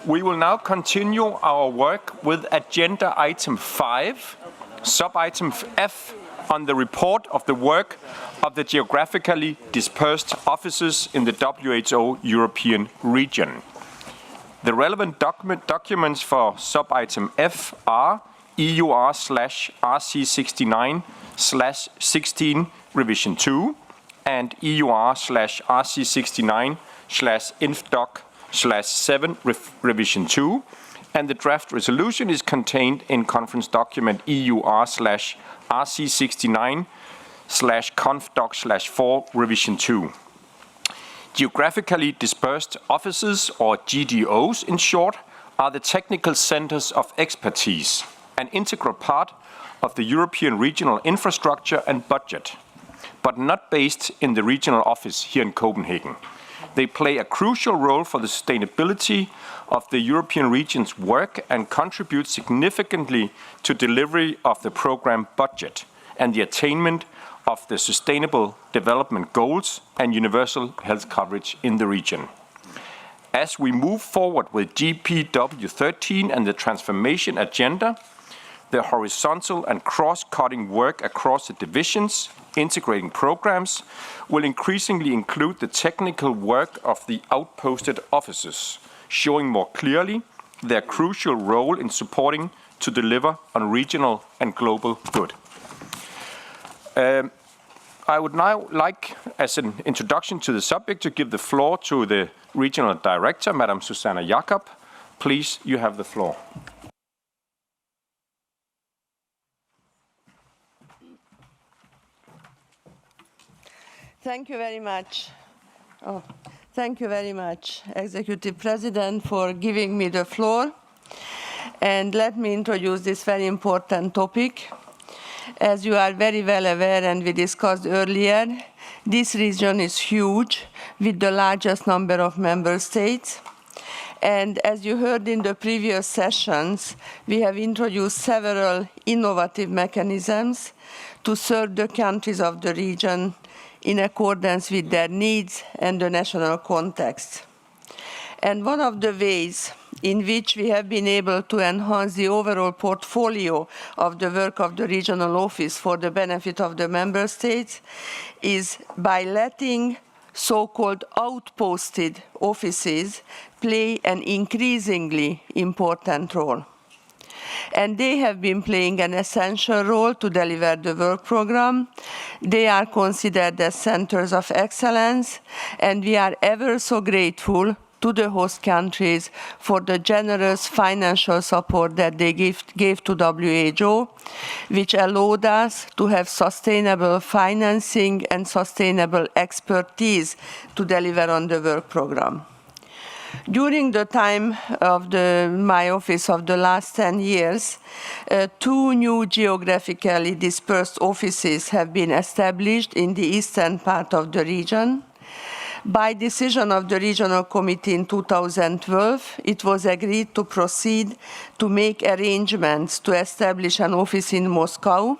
We will now continue our work with agenda item 5, sub-item F, on the report of the work of the geographically dispersed offices in the WHO European region. The relevant documents for sub-item F are EUR/RC69/16 revision 2 and EUR/RC69/INFDOC/7 revision 2, and the draft resolution is contained in conference document EUR/RC69/ConfDoc/4 revision 2. Geographically dispersed offices, or GDOs in short, are the technical centers of expertise, an integral part of the European regional infrastructure and budget, but not based in the regional office here in Copenhagen. They play a crucial role for the sustainability of the European region's work and contribute significantly to delivery of the program budget and the attainment of the Sustainable Development Goals and universal health coverage in the region. As we move forward with GPW13 and the transformation agenda, the horizontal and cross-cutting work across the divisions, integrating programs, will increasingly include the technical work of the outposted offices, showing more clearly their crucial role in supporting to deliver on regional and global good. I would now like, as an introduction to the subject, to give the floor to the Regional Director, Madam Susanna Jakob. Please, you have the floor. Thank you very much. Thank you very much, Executive President, for giving me the floor. And let me introduce this very important topic. As you are very well aware, and we discussed earlier, this region is huge, with the largest number of member states. And as you heard in the previous sessions, we have introduced several innovative mechanisms to serve the countries of the region in accordance with their needs and the national context. And one of the ways in which we have been able to enhance the overall portfolio of the work of the regional office for the benefit of the member states is by letting so-called outposted offices play an increasingly important role. And they have been playing an essential role to deliver the work program. They are considered as centers of excellence, and we are ever so grateful to the host countries for the generous financial support that they gave to WHO, which allowed us to have sustainable financing and sustainable expertise to deliver on the work program. During the time of my office of the last 10 years, 2 new geographically dispersed offices have been established in the eastern part of the region. By decision of the Regional Committee in 2012, it was agreed to proceed to make arrangements to establish an office in Moscow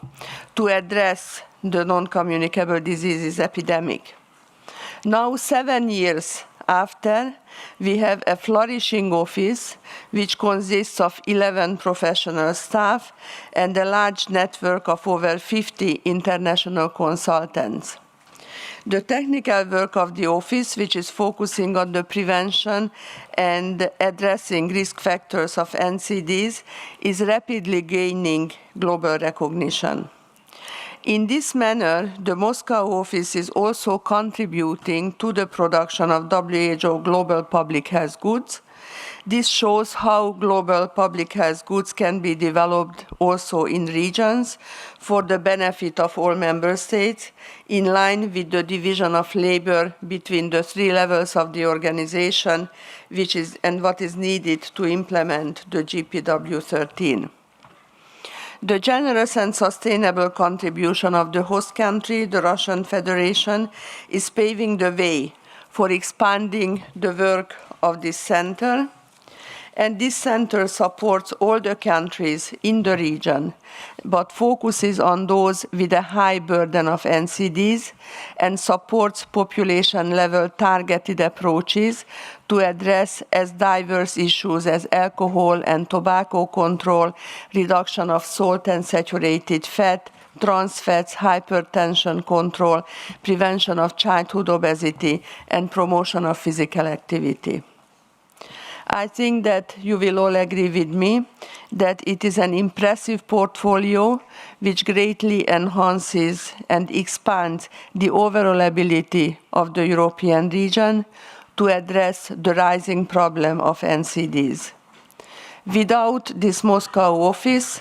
to address the non-communicable diseases epidemic. Now, 7 years after, we have a flourishing office which consists of 11 professional staff and a large network of over 50 international consultants. The technical work of the office, which is focusing on the prevention and addressing risk factors of NCDs, is rapidly gaining global recognition. In this manner, the Moscow office is also contributing to the production of WHO global public health goods. This shows how global public health goods can be developed also in regions for the benefit of all member states, in line with the division of labor between the 3 levels of the organization, and what is needed to implement the GPW13. The generous and sustainable contribution of the host country, the Russian Federation, is paving the way for expanding the work of this center. And this center supports all the countries in the region, but focuses on those with a high burden of NCDs and supports population-level targeted approaches to address as diverse issues as alcohol and tobacco control, reduction of salt and saturated fat, trans fats, hypertension control, prevention of childhood obesity, and promotion of physical activity. I think that you will all agree with me that it is an impressive portfolio which greatly enhances and expands the overall ability of the European region to address the rising problem of NCDs. Without this Moscow office,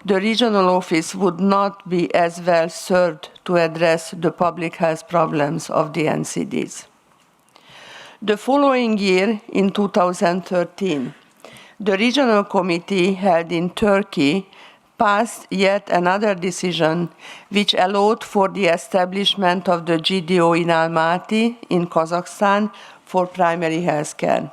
the regional office would not be as well served to address the public health problems of the NCDs. The following year, in 2013, the regional committee held in Turkey passed yet another decision which allowed for the establishment of the GDO in Almaty in Kazakhstan for primary health care.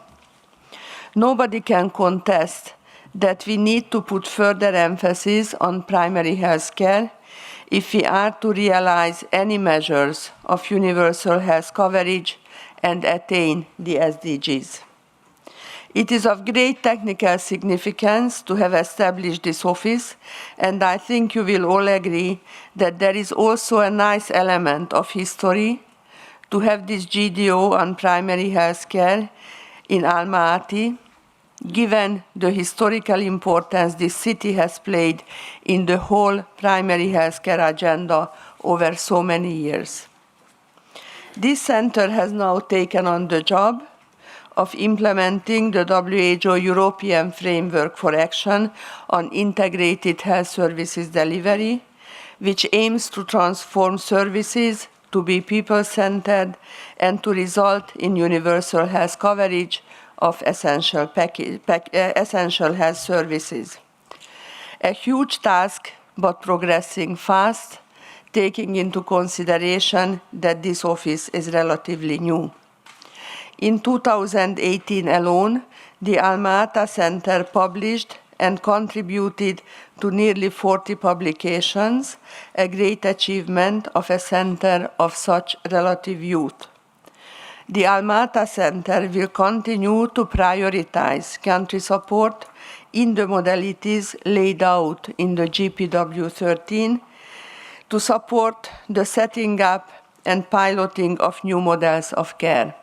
Nobody can contest that we need to put further emphasis on primary health care if we are to realize any measures of universal health coverage and attain the SDGs. It is of great technical significance to have established this office, and I think you will all agree that there is also a nice element of history to have this GDO on primary health care in Almaty, given the historical importance this city has played in the whole primary health care agenda over so many years. This center has now taken on the job of implementing the WHO European Framework for Action on Integrated Health Services Delivery, which aims to transform services to be people-centered and to result in universal health coverage of essential health services. A huge task, but progressing fast, taking into consideration that this office is relatively new. In 2018 alone, the Alma-Ata Center published and contributed to nearly 40 publications, a great achievement of a center of such relative youth. The Alma-Ata Center will continue to prioritize country support in the modalities laid out in the GPW 13 to support the setting up and piloting of new models of care.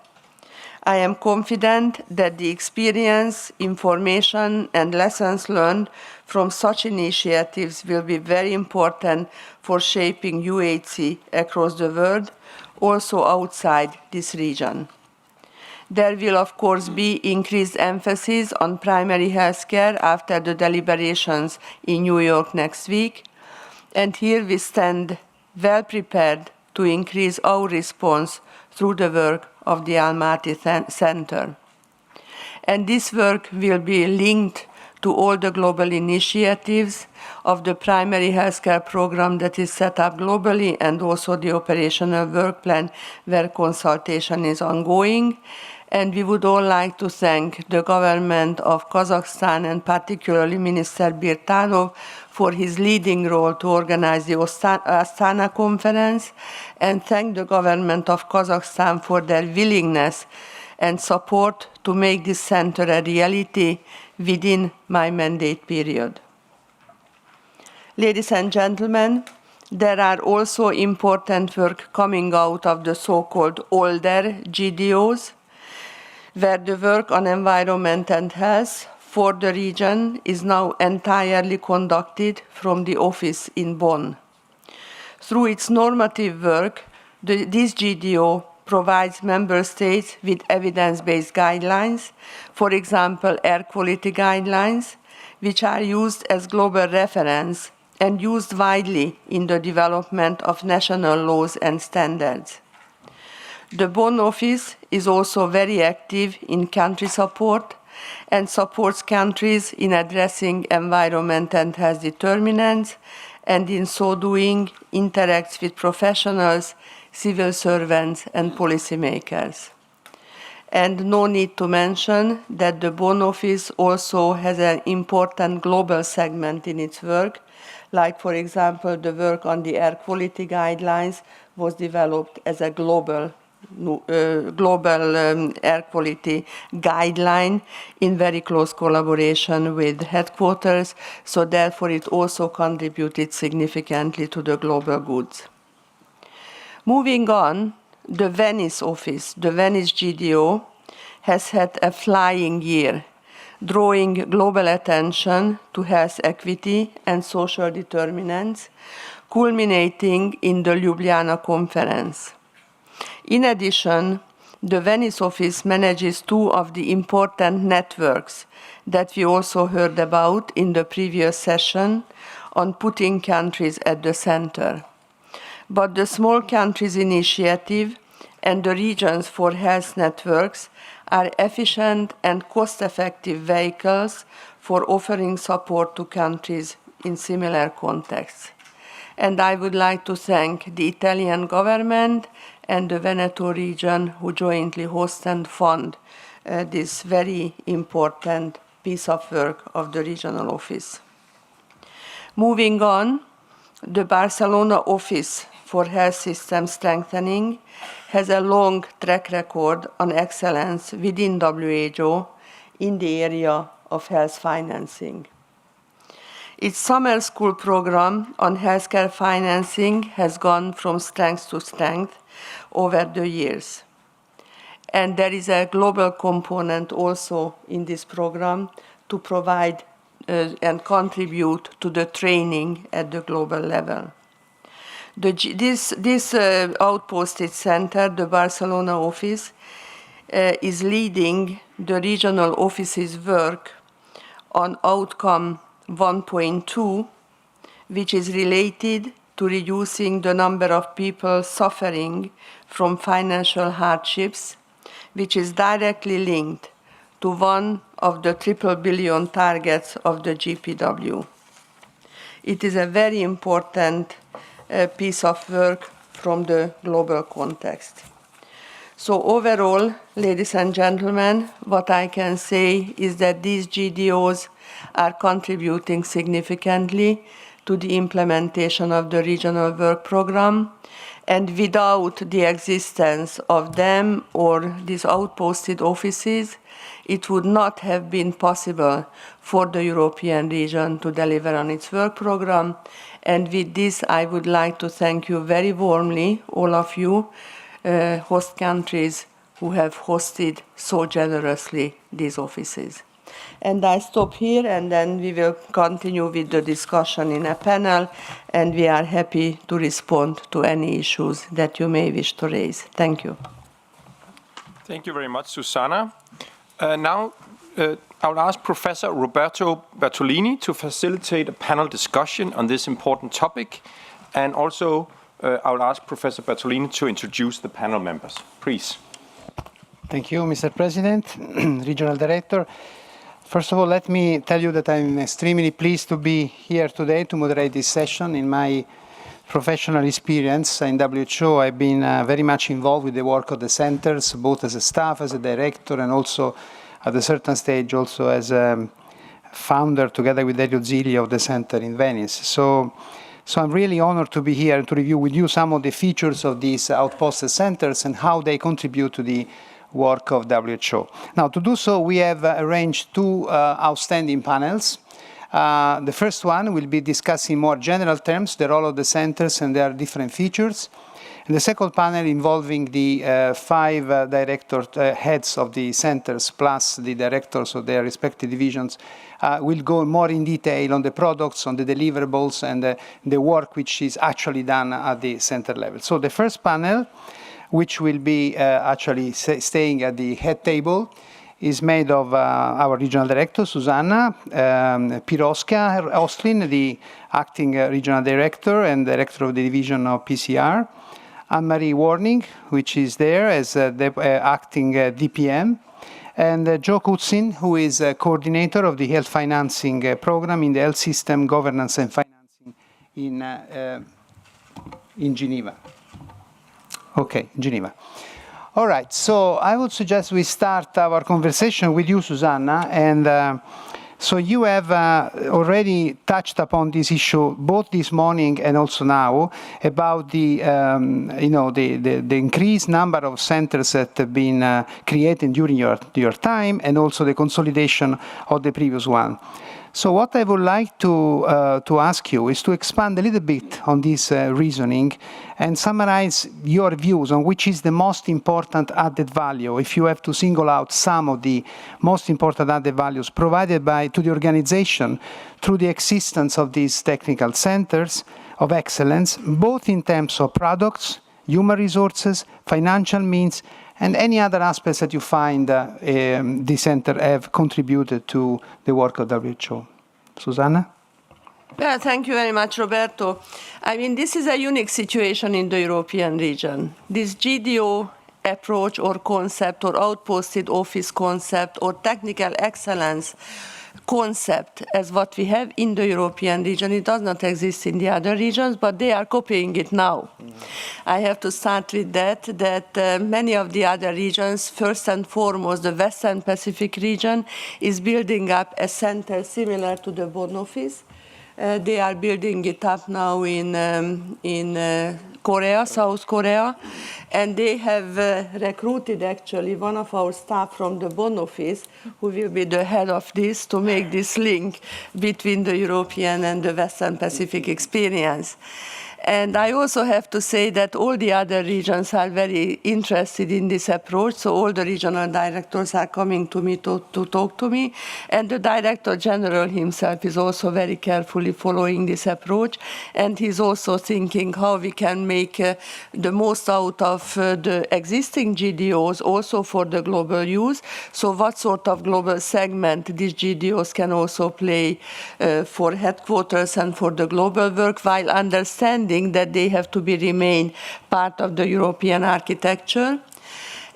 I am confident that the experience, information, and lessons learned from such initiatives will be very important for shaping UHC across the world, also outside this region. There will, of course, be increased emphasis on primary health care after the deliberations in New York next week, and here we stand well prepared to increase our response through the work of the Almaty Center. And this work will be linked to all the global initiatives of the primary healthcare program that is set up globally, and also the operational work plan where consultation is ongoing. And we would all like to thank the government of Kazakhstan, and particularly Minister Birtanov, for his leading role to organize the Astana conference, and thank the government of Kazakhstan for their willingness and support to make this center a reality within my mandate period. Ladies and gentlemen, there are also important work coming out of the so-called older GDOs, where the work on environment and health for the region is now entirely conducted from the office in Bonn. Through its normative work, this GDO provides member states with evidence-based guidelines, for example, air quality guidelines, which are used as global reference and used widely in the development of national laws and standards. The Bonn office is also very active in country support and supports countries in addressing environment and health determinants, and in so doing interacts with professionals, civil servants, and policymakers. And no need to mention that the Bonn office also has an important global segment in its work, like, for example, the work on the air quality guidelines was developed as a global air quality guideline in very close collaboration with headquarters, so therefore it also contributed significantly to the global goods. Moving on, the Venice office, the Venice GDO, has had a flying year, drawing global attention to health equity and social determinants, culminating in the Ljubljana conference. In addition, the Venice office manages two of the important networks that we also heard about in the previous session on putting countries at the center. But the Small Countries Initiative and the Regions for Health networks are efficient and cost-effective vehicles for offering support to countries in similar contexts. And I would like to thank the Italian government and the Veneto region who jointly host and fund this very important piece of work of the regional office. Moving on, the Barcelona office for health system strengthening has a long track record on excellence within WHO in the area of health financing. Its summer school program on healthcare financing has gone from strength to strength over the years. And there is a global component also in this program to provide and contribute to the training at the global level. This outposted center, the Barcelona office, is leading the regional office's work on outcome 1.2, which is related to reducing the number of people suffering from financial hardships, which is directly linked to one of the triple billion targets of the GPW. It is a very important piece of work from the global context. So overall, ladies and gentlemen, what I can say is that these GDOs are contributing significantly to the implementation of the regional work program, and without the existence of them or these outposted offices, it would not have been possible for the European region to deliver on its work program. And with this, I would like to thank you very warmly, all of you, host countries who have hosted so generously these offices. And I stop here, and then we will continue with the discussion in a panel, and we are happy to respond to any issues that you may wish to raise. Thank you. Thank you very much, Susanna. Now, I will ask Professor Roberto Bertolini to facilitate a panel discussion on this important topic, and also I will ask Professor Bertolini to introduce the panel members. Please. Thank you, Mr. President, Regional Director. First of all, let me tell you that I'm extremely pleased to be here today to moderate this session. In my professional experience in WHO, I've been very much involved with the work of the centers, both as a staff, as a director, and also at a certain stage also as a founder together with Elio Zilli of the center in Venice. So I'm really honored to be here and to review with you some of the features of these outposted centers and how they contribute to the work of WHO. Now, to do so, we have arranged two outstanding panels. The first one will be discussing more general terms, the role of the centers and their different features. And the second panel involving the five heads of the centers plus the directors of their respective divisions will go more in detail on the products, on the deliverables, and the work which is actually done at the center level. So the first panel, which will be actually staying at the head table, is made of our regional director, Susanna Piroska Ostlin, the acting regional director and director of the division of PCR, Anne-Marie Warning, which is there as the acting DPM, and Joe Kutzin, who is a coordinator of the health financing program in the health system governance and financing in Geneva. Okay, Geneva. All right, so I would suggest we start our conversation with you, Susanna, and so you have already touched upon this issue both this morning and also now about the the increased number of centers that have been created during your time, and also the consolidation of the previous one. So what I would like to ask you is to expand a little bit on this reasoning and summarize your views on which is the most important added value, if you have to single out some of the most important added values provided to the organization through the existence of these technical centers of excellence, both in terms of products, human resources, financial means, and any other aspects that you find the center have contributed to the work of WHO. Susanna? Yeah, thank you very much, Roberto. I mean, this is a unique situation in the European region. This GDO approach or concept, or outposted office concept, or technical excellence concept as what we have in the European region, it does not exist in the other regions, but they are copying it now. I have to start with that many of the other regions, first and foremost the Western Pacific region, is building up a center similar to the Bonn office. They are building it up now in Korea, South Korea, and they have recruited actually one of our staff from the Bonn office, who will be the head of this, to make this link between the European and the Western Pacific experience. And I also have to say that all the other regions are very interested in this approach, so all the regional directors are coming to me to talk to me, and the Director General himself is also very carefully following this approach, and he's also thinking how we can make the most out of the existing GDOs also for the global use, so what sort of global segment these GDOs can also play for headquarters and for the global work, while understanding that they have to remain part of the European architecture,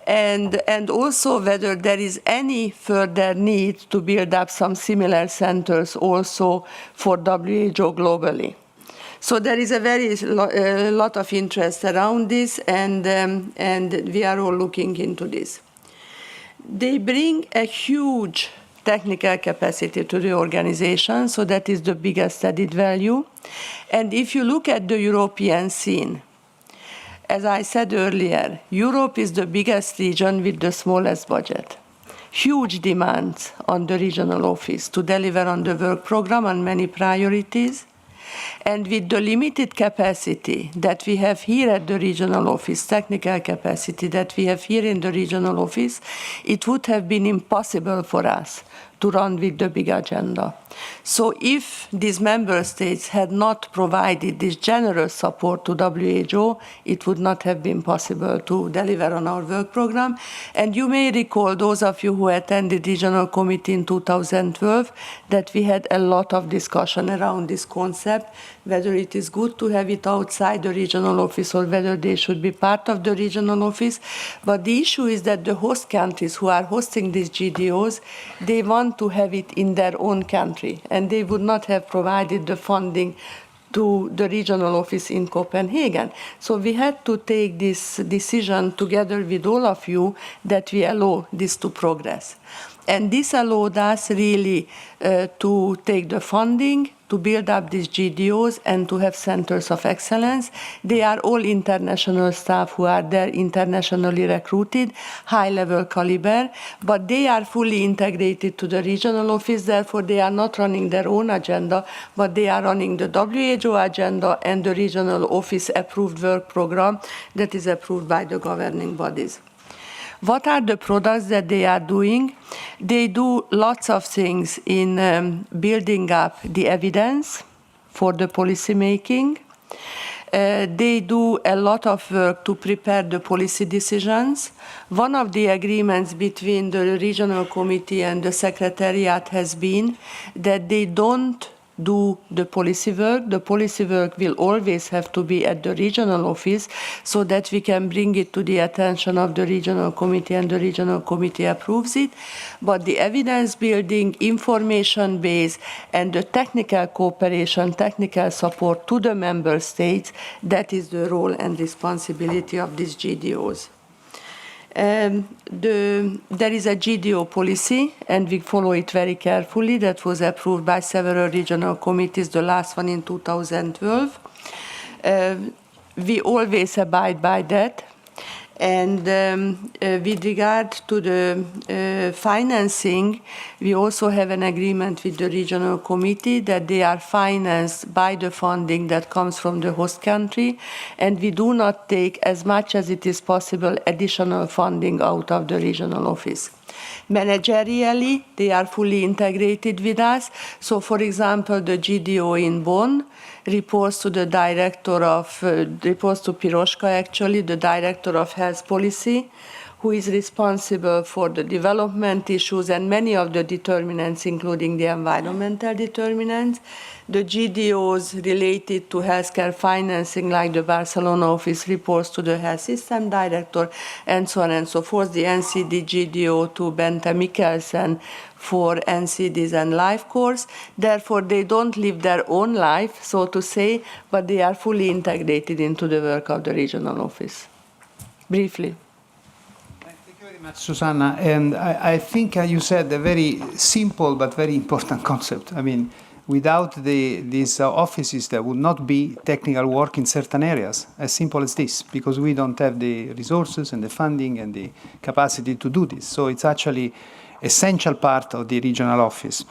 and also whether there is any further need to build up some similar centers also for WHO globally. So there is a lot of interest around this, and we are all looking into this. They bring a huge technical capacity to the organization, so that is the biggest added value. And if you look at the European scene, as I said earlier, Europe is the biggest region with the smallest budget. Huge demands on the regional office to deliver on the work program and many priorities. And with the limited capacity that we have here at the regional office, technical capacity that we have here in the regional office, it would have been impossible for us to run with the big agenda. So if these member states had not provided this generous support to WHO, it would not have been possible to deliver on our work program. And you may recall, those of you who attended regional committee in 2012, that we had a lot of discussion around this concept, whether it is good to have it outside the regional office or whether they should be part of the regional office. But the issue is that the host countries who are hosting these GDOs, they want to have it in their own country, and they would not have provided the funding to the regional office in Copenhagen. So we had to take this decision together with all of you that we allow this to progress. And this allowed us really to take the funding, to build up these GDOs, and to have centers of excellence. They are all international staff who are there, internationally recruited, high-level caliber, but they are fully integrated to the regional office. Therefore, they are not running their own agenda, but they are running the WHO agenda and the regional office approved work program that is approved by the governing bodies. What are the products that they are doing? They do lots of things in building up the evidence for the policy making. They do a lot of work to prepare the policy decisions. One of the agreements between the regional committee and the secretariat has been that they don't do the policy work. The policy work will always have to be at the regional office so that we can bring it to the attention of the regional committee and the regional committee approves it. But the evidence building, information base, and the technical cooperation, technical support to the member states, that is the role and responsibility of these GDOs. There is a GDO policy, and we follow it very carefully. That was approved by several regional committees, the last one in 2012. We always abide by that. And with regard to the financing, we also have an agreement with the regional committee that they are financed by the funding that comes from the host country, and we do not take, as much as it is possible, additional funding out of the regional office. Managerially, they are fully integrated with us. So, for example, the GDO in Bonn reports to the director of, reports to Piroska actually, the director of health policy, who is responsible for the development issues and many of the determinants, including the environmental determinants. The GDOs related to healthcare financing, like the Barcelona office, reports to the health system director, and so on and so forth. The NCD GDO to Bente Mikkelsen for NCDs and life course. Therefore, they don't live their own life, so to say, but they are fully integrated into the work of the regional office. Briefly. Thank you very much, Susanna. And I think you said a very simple but very important concept. I mean, without these offices, there would not be technical work in certain areas, as simple as this, because we don't have the resources and the funding and the capacity to do this. So it's actually essential part of the regional office.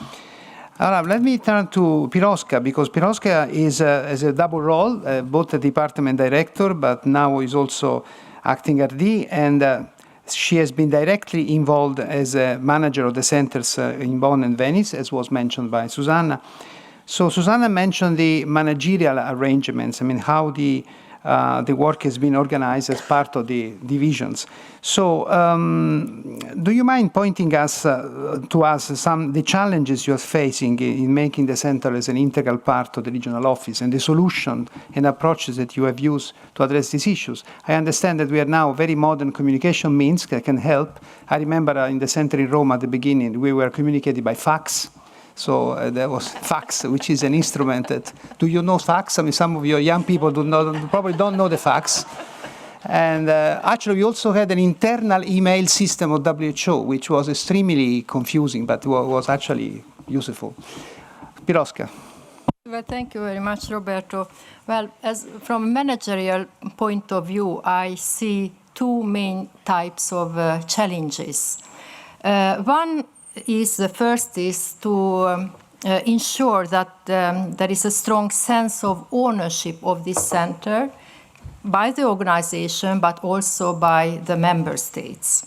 Let me turn to Piroska, because Piroska has a double role, both the department director, but now is also acting RD, and she has been directly involved as a manager of the centers in Bonn and Venice, as was mentioned by Susanna. So Susanna mentioned the managerial arrangements, I mean, how the work has been organized as part of the divisions. So do you mind pointing us to us the challenges you are facing in making the center as an integral part of the regional office, and the solution and approaches that you have used to address these issues? I understand that we are now very modern communication means that can help. I remember in the center in Rome at the beginning, we were communicated by fax. So there was fax, which is an instrument that, do you know fax? I mean, some of your young people probably don't know the fax. And actually, we also had an internal email system of WHO, which was extremely confusing, but was actually useful. Piroska. Well, thank you very much, Roberto. Well, from a managerial point of view, I see two main types of challenges. The first is to ensure that there is a strong sense of ownership of this center by the organization, but also by the member states.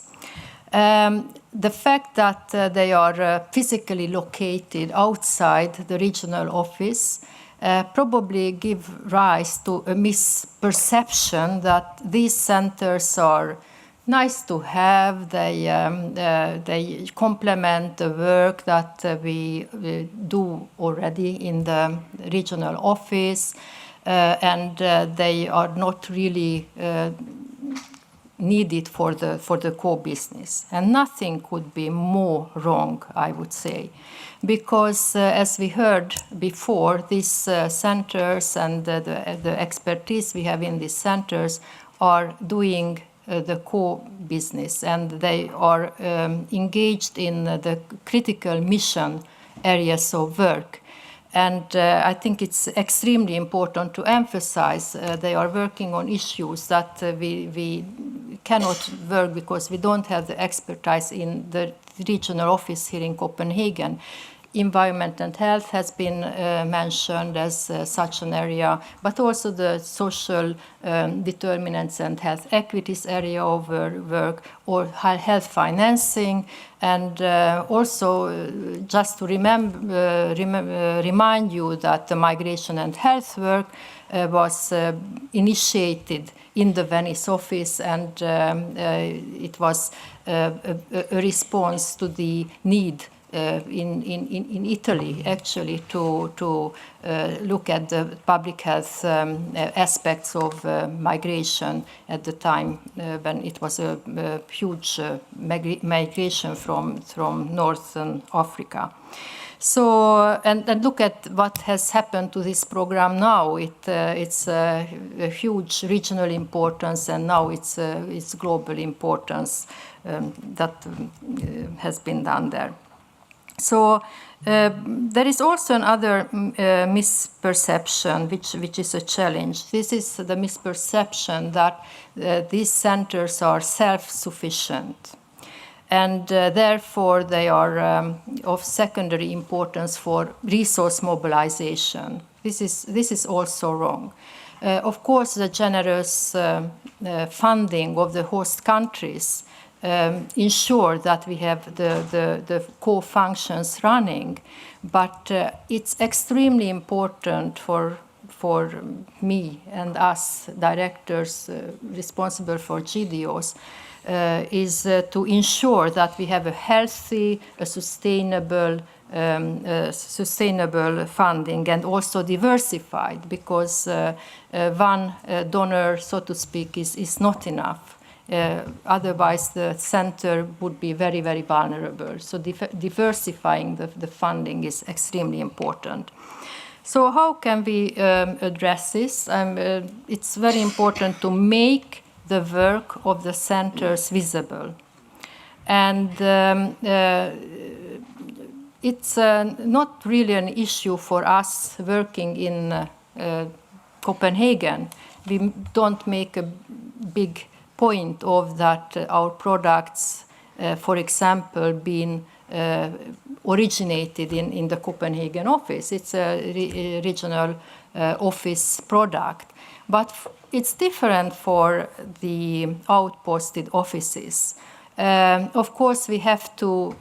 The fact that they are physically located outside the regional office probably give rise to a misperception that these centers are nice to have. They complement the work that we do already in the regional office, and they are not really needed for the core business. And nothing could be more wrong, I would say, because as we heard before, these centers and the expertise we have in these centers are doing the core business, and they are engaged in the critical mission areas of work. And I think it's extremely important to emphasize they are working on issues that we cannot work because we don't have the expertise in the regional office here in Copenhagen. Environment and health has been mentioned as such an area, but also the social determinants and health equities area of work, or health financing, and also just to remind you that the migration and health work was initiated in the Venice office, and it was a response to the need in Italy, actually, to look at the public health aspects of migration at the time when it was a huge migration from Northern Africa. So, and look at what has happened to this program now. It's a huge regional importance, and now it's global importance that has been done there. So there is also another misperception, which is a challenge. This is the misperception that these centers are self-sufficient, and therefore they are of secondary importance for resource mobilization. This is also wrong. Of course, the generous funding of the host countries ensure that we have the core functions running, but it's extremely important for me and us directors responsible for GDOs is to ensure that we have a healthy, sustainable funding, and also diversified, because one donor, so to speak, is not enough. Otherwise, the center would be very, very vulnerable. So diversifying the funding is extremely important. So how can we address this? It's very important to make the work of the centers visible. And it's not really an issue for us working in Copenhagen. We don't make a big point of that our products, for example, being originated in the Copenhagen office. It's a regional office product. But it's different for the outposted offices. Of course, we have to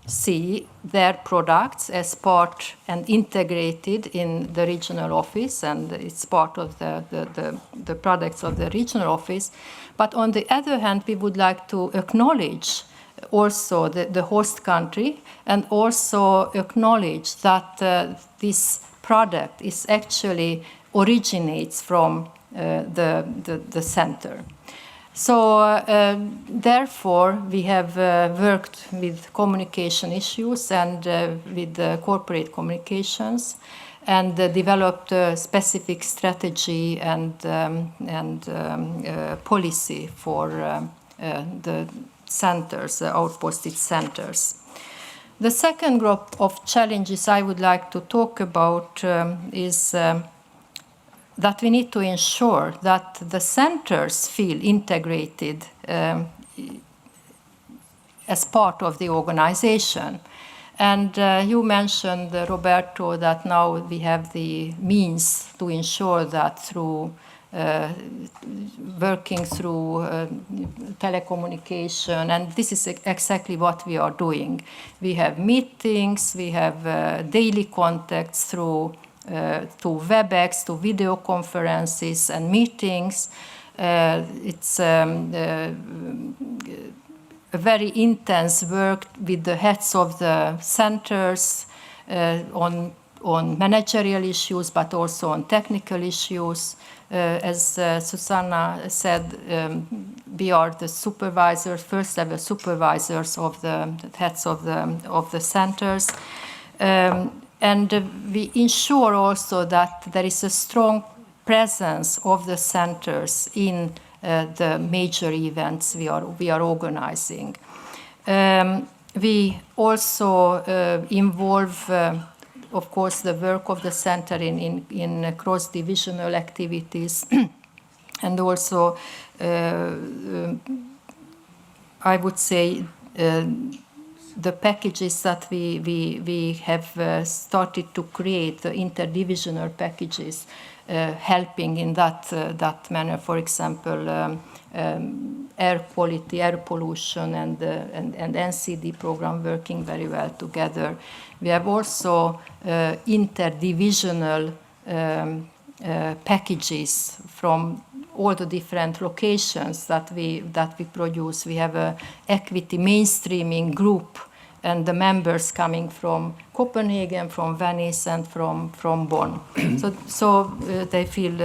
see their products as part and integrated in the regional office, and it's part of the products of the regional office. But on the other hand, we would like to acknowledge also the host country, and also acknowledge that this product is actually originates from the center. So therefore, we have worked with communication issues and with corporate communications, and developed a specific strategy and policy for the centers, the outposted centers. The second group of challenges I would like to talk about is that we need to ensure that the centers feel integrated as part of the organization. And you mentioned, Roberto, that now we have the means to ensure that through working through telecommunication, and this is exactly what we are doing. We have meetings, we have daily contacts through to WebEx, to video conferences and meetings. It's a very intense work with the heads of the centers on managerial issues, but also on technical issues. As Susanna said, we are the supervisors, first level supervisors of the heads of the centers. And we ensure also that there is a strong presence of the centers in the major events we are organizing. We also involve, of course, the work of the center in cross-divisional activities, and also, I would say, the packages that we have started to create, the interdivisional packages, helping in that manner. For example, air quality, air pollution, and NCD program working very well together. We have also interdivisional packages from all the different locations that we produce. We have a equity mainstreaming group the members coming from Copenhagen, from Venice, and from Bonn. so they feel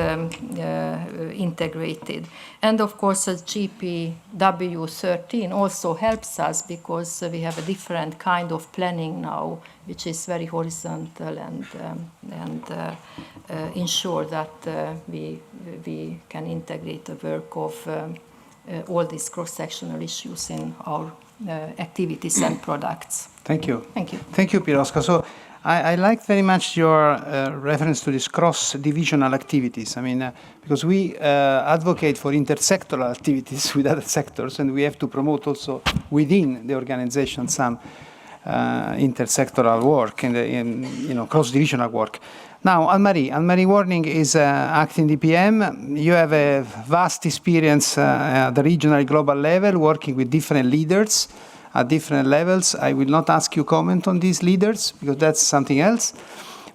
integrated. And of course, GPW13 also helps us because we have a different kind of planning now, which is very horizontal and ensure that we can integrate the work of all these cross-sectional issues in our activities and products. Thank you. Thank you. Thank you, Piroska. So I liked very much your reference to these cross-divisional activities. I mean, because we advocate for intersectoral activities with other sectors, and we have to promote also within the organization some intersectoral work and cross-divisional work. Now, Anne-Marie Warning is acting DPM. You have a vast experience at the regional global level, working with different leaders at different levels. I will not ask you comment on these leaders, because that's something else.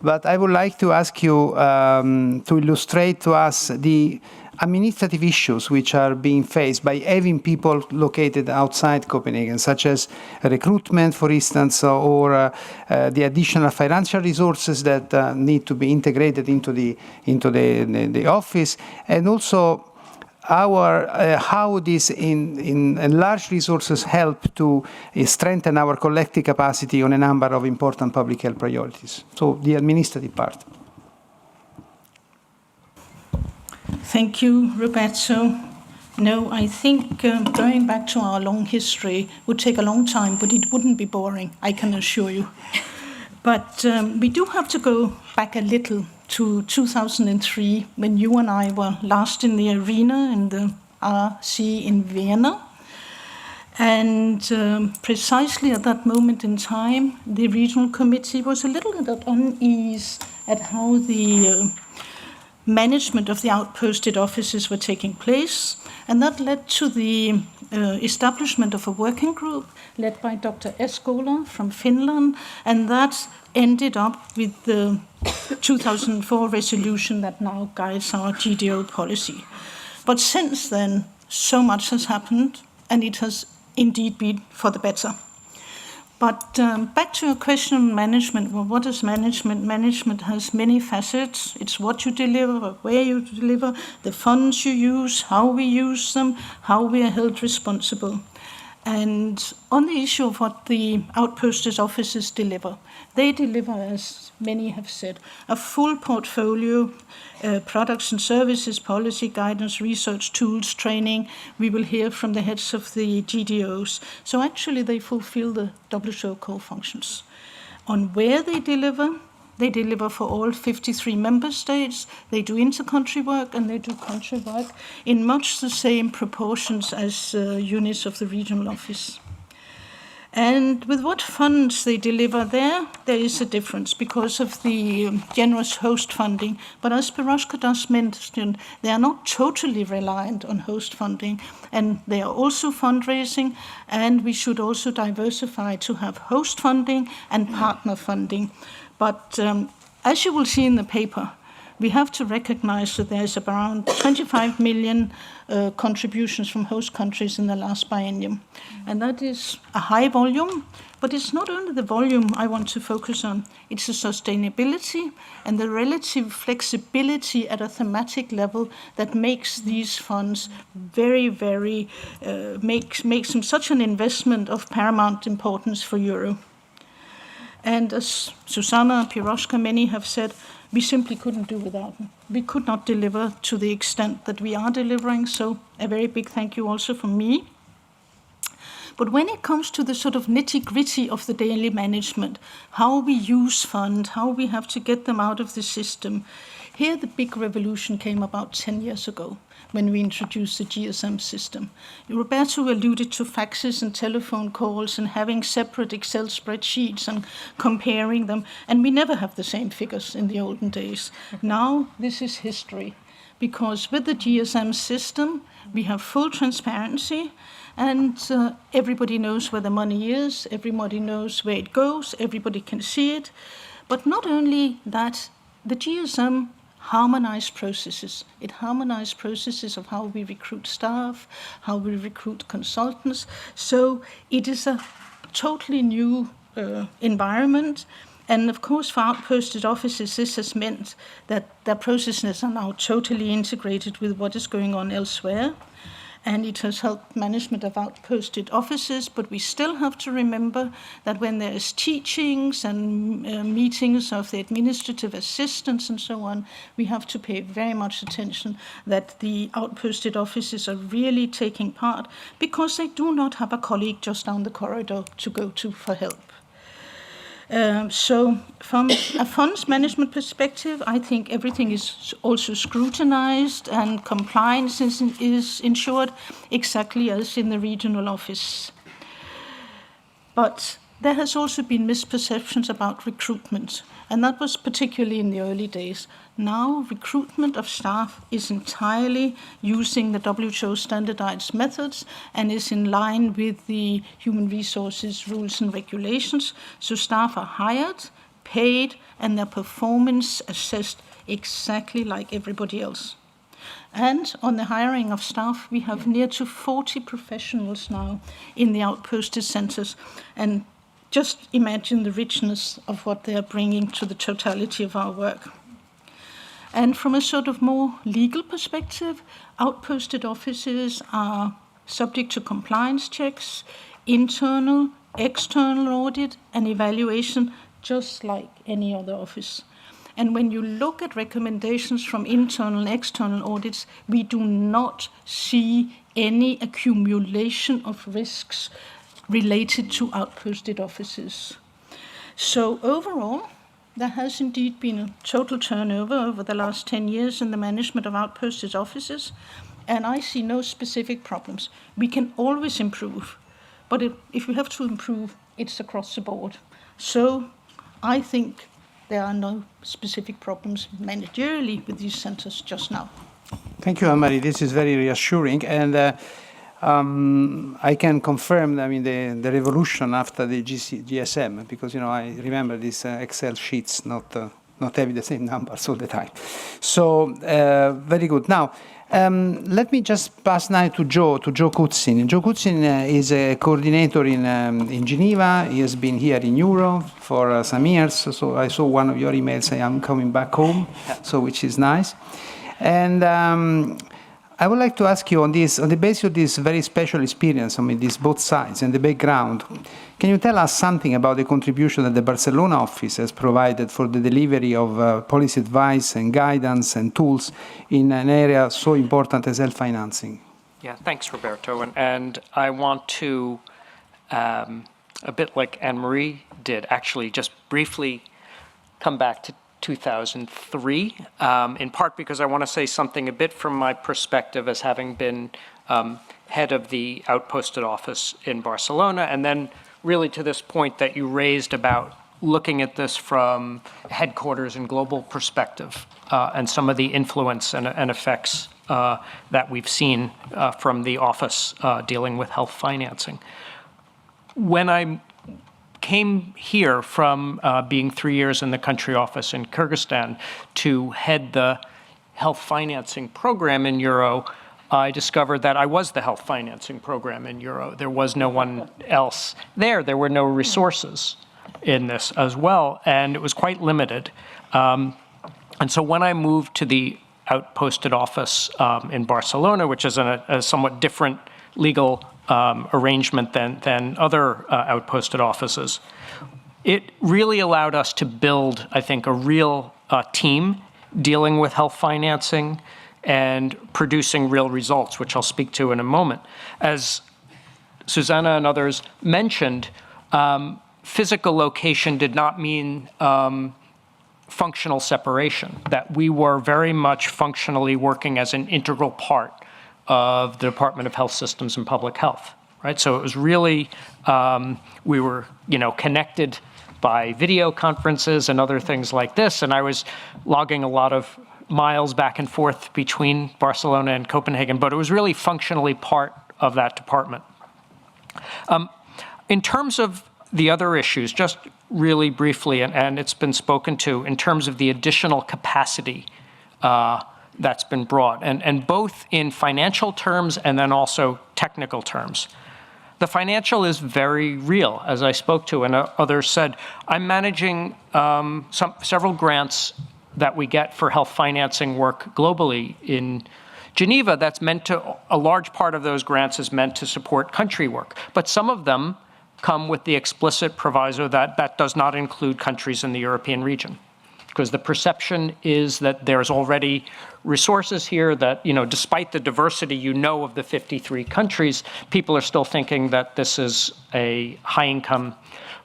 But I would like to ask you to illustrate to us the administrative issues which are being faced by having people located outside Copenhagen, such as recruitment, for instance, or the additional financial resources that need to be integrated into the office, and also how these enlarged resources help to strengthen our collective capacity on a number of important public health priorities. So the administrative part. Thank you, Roberto. No, I think going back to our long history would take a long time, but it wouldn't be boring, I can assure you. But we do have to go back a little to 2003, when you and I were last in the arena in the RC in Vienna. And precisely at that moment in time, the regional committee was a little at unease at how the management of the outposted offices were taking place, and that led to the establishment of a working group led by Dr. Eskola from Finland, and that ended up with the 2004 resolution that now guides our GDO policy. But since then, so much has happened, and it has indeed been for the better. But back to your question on management. Well, what is management? Management has many facets. It's what you deliver, where you deliver, the funds you use, how we use them, how we are held responsible. And on the issue of what the outposted offices deliver, they deliver, as many have said, a full portfolio, products and services, policy, guidance, research, tools, training. We will hear from the heads of the GDOs. So actually they fulfill the WHO core functions. On where they deliver for all 53 member states. They do inter-country work and they do country work in much the same proportions as units of the regional office. And with what funds they deliver there is a difference because of the generous host funding. But as Piroska just mentioned, they are not totally reliant on host funding, and they are also fundraising, and we should also diversify to have host funding and partner funding. But as you will see in the paper, we have to recognize that there's around 25 million contributions from host countries in the last biennium. And that is a high volume, but it's not only the volume I want to focus on, it's the sustainability and the relative flexibility at a thematic level that makes these funds very, very, makes them such an investment of paramount importance for Euro. And as Susanna and Piroska, many have said, we simply couldn't do without them. We could not deliver to the extent that we are delivering, so a very big thank you also from me. But when it comes to the sort of nitty-gritty of the daily management, how we use funds, how we have to get them out of the system, here the big revolution came about 10 years ago when we introduced the GSM system. Roberto alluded to faxes and telephone calls and having separate Excel spreadsheets and comparing them, and we never have the same figures in the olden days. Now this is history, because with the GSM system, we have full transparency, and everybody knows where the money is, everybody knows where it goes, everybody can see it. But not only that, the GSM harmonized processes. It harmonized processes of how we recruit staff, how we recruit consultants. So it is a totally new environment. And of course, for outposted offices, this has meant that their processes are now totally integrated with what is going on elsewhere. And it has helped management of outposted offices, but we still have to remember that when there is teachings and meetings of the administrative assistants and so on, we have to pay very much attention that the outposted offices are really taking part, because they do not have a colleague just down the corridor to go to for help. So from a funds management perspective, I think everything is also scrutinized and compliance is ensured exactly as in the regional office. But there has also been misperceptions about recruitment, and that was particularly in the early days. Now, recruitment of staff is entirely using the WHO standardized methods and is in line with the human resources rules and regulations. So staff are hired, paid, and their performance assessed exactly like everybody else. And on the hiring of staff, we have near to 40 professionals now in the outposted centers. And just imagine the richness of what they are bringing to the totality of our work. And from a sort of more legal perspective, outposted offices are subject to compliance checks, internal, external audit, and evaluation, just like any other office. And when you look at recommendations from internal and external audits, we do not see any accumulation of risks related to outposted offices. So overall, there has indeed been a total turnover over the last 10 years in the management of outposted offices, and I see no specific problems. We can always improve, but if we have to improve, it's across the board. So I think there are no specific problems managerially with these centers just now. Thank you, Anne-Marie. This is very reassuring, and I can confirm, I mean, the revolution after the GSM, because, you know, I remember these Excel sheets not having the same numbers all the time. So, very good. Now, let me just pass now to Joe Kutzin. Joe Kutzin is a coordinator in Geneva. He has been here in Europe for some years. So I saw one of your emails saying I'm coming back home, so which is nice. And I would like to ask you on the basis of this very special experience, I mean, these both sides and the background, can you tell us something about the contribution that the Barcelona office has provided for the delivery of policy advice and guidance and tools in an area so important as health financing? Yeah, thanks, Roberto. And I want to, a bit like Anne-Marie did, actually just briefly come back to 2003, in part because I want to say something a bit from my perspective as having been head of the outposted office in Barcelona, and then really to this point that you raised about looking at this from headquarters and global perspective, and some of the influence and effects that we've seen from the office dealing with health financing. When I came here from being 3 years in the country office in Kyrgyzstan to head the health financing program in Euro, I discovered that I was the health financing program in Euro. There was no one else there. There were no resources in this as well, and it was quite limited. And so when I moved to the outposted office in Barcelona, which is a somewhat different legal arrangement than other outposted offices, it really allowed us to build, I think, a real team dealing with health financing and producing real results, which I'll speak to in a moment. As Susanna and others mentioned, physical location did not mean functional separation, that we were very much functionally working as an integral part of the Department of Health Systems and Public Health, right? So it was really, we were, connected by video conferences and other things like this, and I was logging a lot of miles back and forth between Barcelona and Copenhagen, but it was really functionally part of that department. In terms of the other issues, just really briefly, and it's been spoken to, in terms of the additional capacity that's been brought, and both in financial terms and then also technical terms. The financial is very real, as I spoke to, and others said. I'm managing several grants that we get for health financing work globally in Geneva. That's meant to, a large part of those grants is meant to support country work, but some of them come with the explicit proviso that that does not include countries in the European region, because the perception is that there's already resources here that, despite the diversity of the 53 countries, people are still thinking that this is a high-income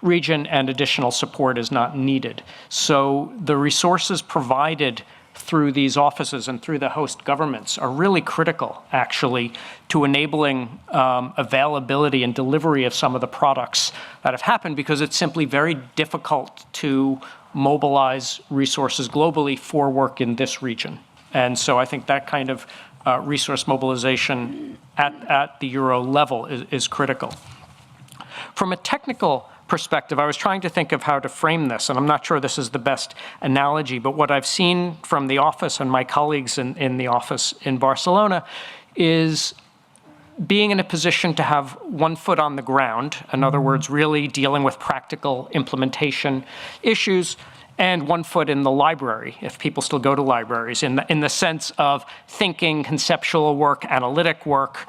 region and additional support is not needed. So the resources provided through these offices and through the host governments are really critical, actually, to enabling availability and delivery of some of the products that have happened, because it's simply very difficult to mobilize resources globally for work in this region. And so I think that kind of resource mobilization at the Euro level is critical. From a technical perspective, I was trying to think of how to frame this, and I'm not sure this is the best analogy, but what I've seen from the office and my colleagues in the office in Barcelona is being in a position to have one foot on the ground, in other words, really dealing with practical implementation issues, and one foot in the library, if people still go to libraries, in the sense of thinking, conceptual work, analytic work,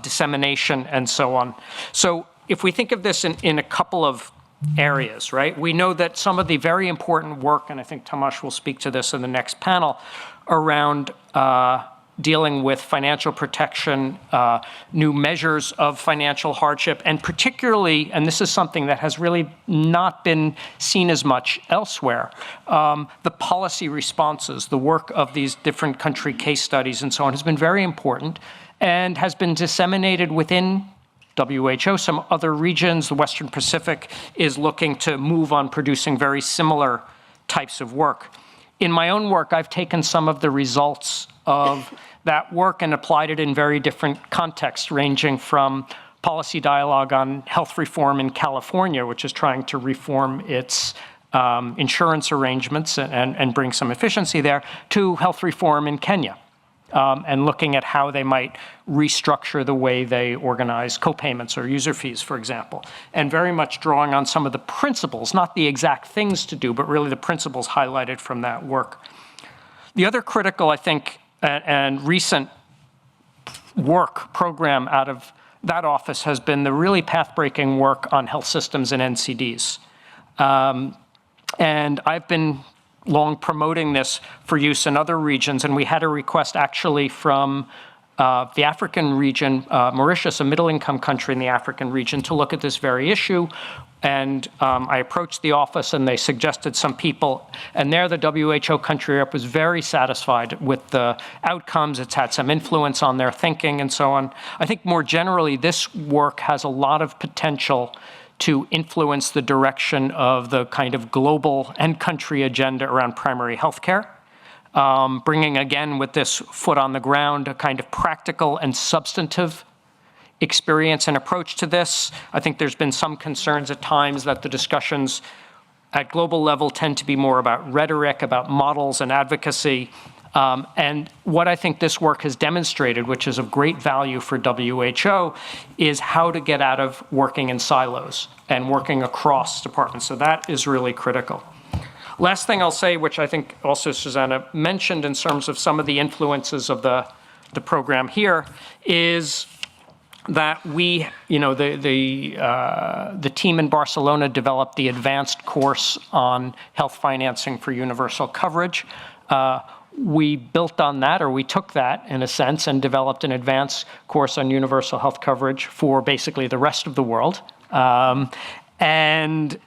dissemination, and so on. So if we think of this in a couple of areas, right? We know that some of the very important work, and I think Tomáš will speak to this in the next panel, around dealing with financial protection, new measures of financial hardship, and particularly, and this is something that has really not been seen as much elsewhere, the policy responses, the work of these different country case studies and so on has been very important and has been disseminated within WHO. Some other regions, the Western Pacific, is looking to move on producing very similar types of work. In my own work, I've taken some of the results of that work and applied it in very different contexts, ranging from policy dialogue on health reform in California, which is trying to reform its insurance arrangements and bring some efficiency there, to health reform in Kenya. And looking at how they might restructure the way they organize co-payments or user fees, for example, and very much drawing on some of the principles, not the exact things to do, but really the principles highlighted from that work. The other critical, I think, and recent work program out of that office has been the really path-breaking work on health systems and NCDs. And I've been long promoting this for use in other regions, and we had a request actually from the African region, Mauritius, a middle-income country in the African region, to look at this very issue. And I approached the office and they suggested some people, and there the WHO country rep was very satisfied with the outcomes. It's had some influence on their thinking and so on. I think more generally, this work has a lot of potential to influence the direction of the kind of global and country agenda around primary health care, bringing, again, with this foot on the ground, a kind of practical and substantive experience and approach to this. I think there's been some concerns at times that the discussions at global level tend to be more about rhetoric, about models and advocacy. And what I think this work has demonstrated, which is of great value for WHO, is how to get out of working in silos and working across departments. So that is really critical. Last thing I'll say, which I think also Susanna mentioned in terms of some of the influences of the program here, is that we, the team in Barcelona developed the advanced course on health financing for universal coverage. We built on that, or we took that in a sense, and developed an advanced course on universal health coverage for basically the rest of the world, and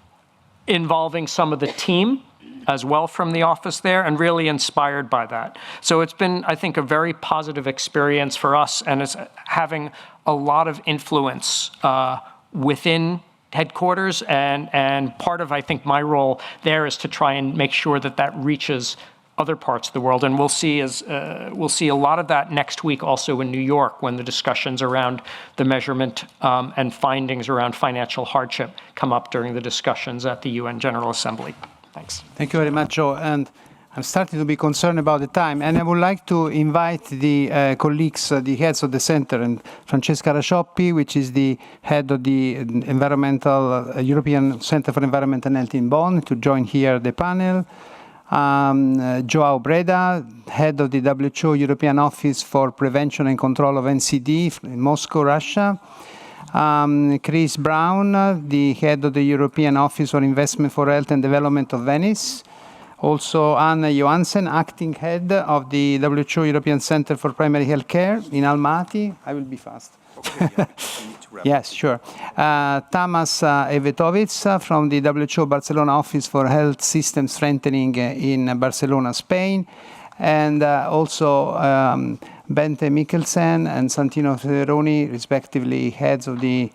involving some of the team as well from the office there, and really inspired by that. So it's been, I think, a very positive experience for us, and it's having a lot of influence within headquarters, and part of, I think, my role there is to try and make sure that that reaches other parts of the world. And we'll see a lot of that next week also in New York, when the discussions around the measurement and findings around financial hardship come up during the discussions at the UN General Assembly. Thanks. Thank you very much, Joe. And I'm starting to be concerned about the time, and I would like to invite the colleagues, the heads of the center, and Francesca Rascioppi, which is the head of the Environmental European Center for Environment and Health in Bonn, to join here the panel. Joao Breda, head of the WHO European Office for Prevention and Control of NCD in Moscow, Russia. Chris Brown, the head of the European Office for Investment for Health and Development of Venice. Also, Anne Johansen, acting head of the WHO European Center for Primary Health Care in Almaty. I will be fast. Okay, yeah, we need to wrap Yes, sure. Tamas Evetovic from the WHO Barcelona Office for Health System Strengthening in Barcelona, Spain. And also Bente Mikkelsen and Santino Federoni, respectively heads of the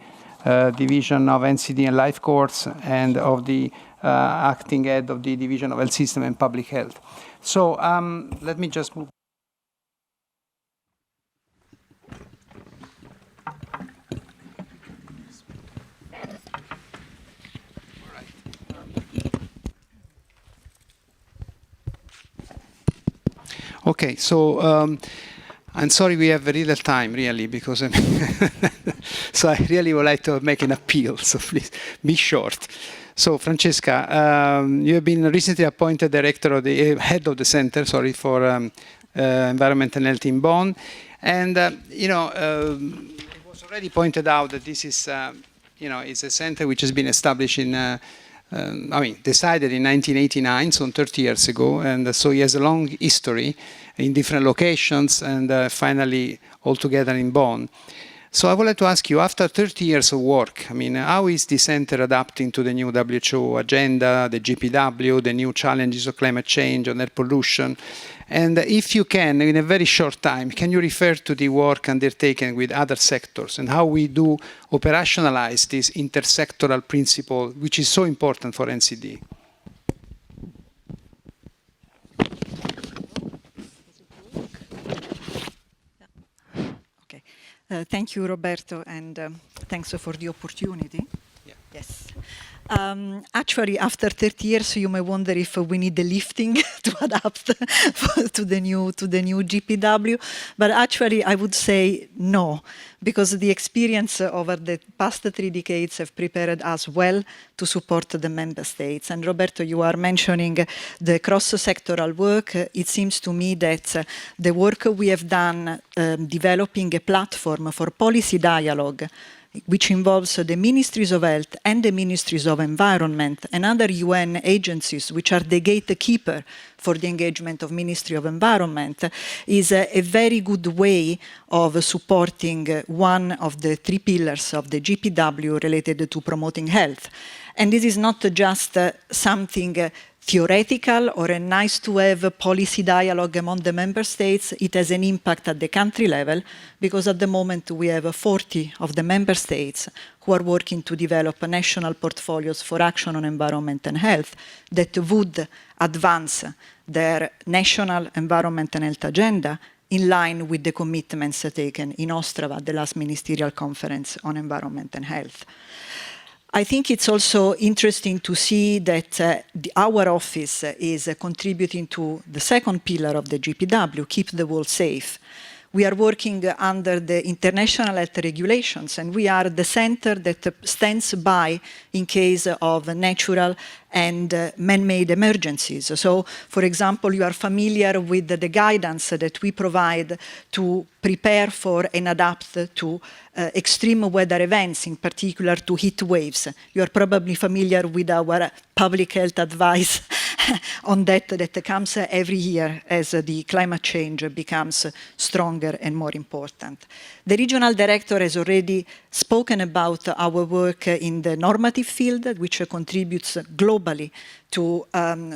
Division of NCD and Life Courts and of the acting head of the Division of Health System and Public Health. So let me just move. Okay, so I'm sorry we have very little time, really, because so I really would like to make an appeal, so please be short. So, Francesca, you have been recently appointed director of the head of the Center, for Environment and Health in Bonn, and it was already pointed out that this is, it's a center which has been established in. Decided in 1989, so 30 years ago, and so he has a long history in different locations, and finally all together in Bonn. So I would like to ask you, after 30 years of work, how is the center adapting to the new WHO agenda, the GPW, the new challenges of climate change and air pollution? And if you can, in a very short time, can you refer to the work undertaken with other sectors and how we do operationalize this intersectoral principle, which is so important for NCD? Okay. Thank you, Roberto, and thanks for the opportunity. Yeah. Yes. Actually, after 30 years, you may wonder if we need the lifting to adapt to the new GPW. But actually, I would say no, because the experience over the past 3 decades have prepared us well to support the member states. And Roberto, you are mentioning the cross-sectoral work. It seems to me that the work we have done developing a platform for policy dialogue, which involves the Ministries of Health and the Ministries of Environment and other UN agencies, which are the gatekeeper for the engagement of Ministry of Environment, is a very good way of supporting one of the 3 pillars of the GPW related to promoting health. And this is not just something theoretical or a nice-to-have policy dialogue among the member states. It has an impact at the country level, because at the moment we have 40 of the member states who are working to develop national portfolios for action on environment and health that would advance their national environment and health agenda in line with the commitments taken in Ostrava, the last ministerial conference on environment and health. I think it's also interesting to see that our office is contributing to the second pillar of the GPW, keep the world safe. We are working under the international health regulations, and we are the center that stands by in case of natural and man-made emergencies. So, for example, you are familiar with the guidance that we provide to prepare for and adapt to extreme weather events, in particular to heat waves. You are probably familiar with our public health advice on that comes every year as the climate change becomes stronger and more important. The regional director has already spoken about our work in the normative field, which contributes globally to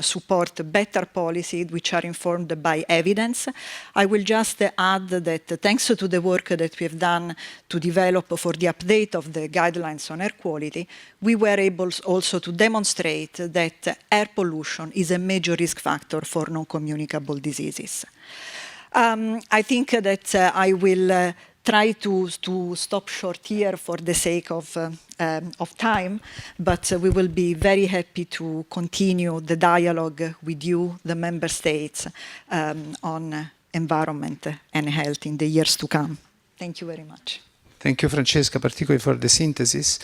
support better policies which are informed by evidence. I will just add that thanks to the work that we have done to develop for the update of the guidelines on air quality, we were able also to demonstrate that air pollution is a major risk factor for non-communicable diseases. I think that I will try to stop short here for the sake of time, but we will be very happy to continue the dialogue with you, the member states, on environment and health in the years to come. Thank you very much. Thank you, Francesca, particularly for the synthesis.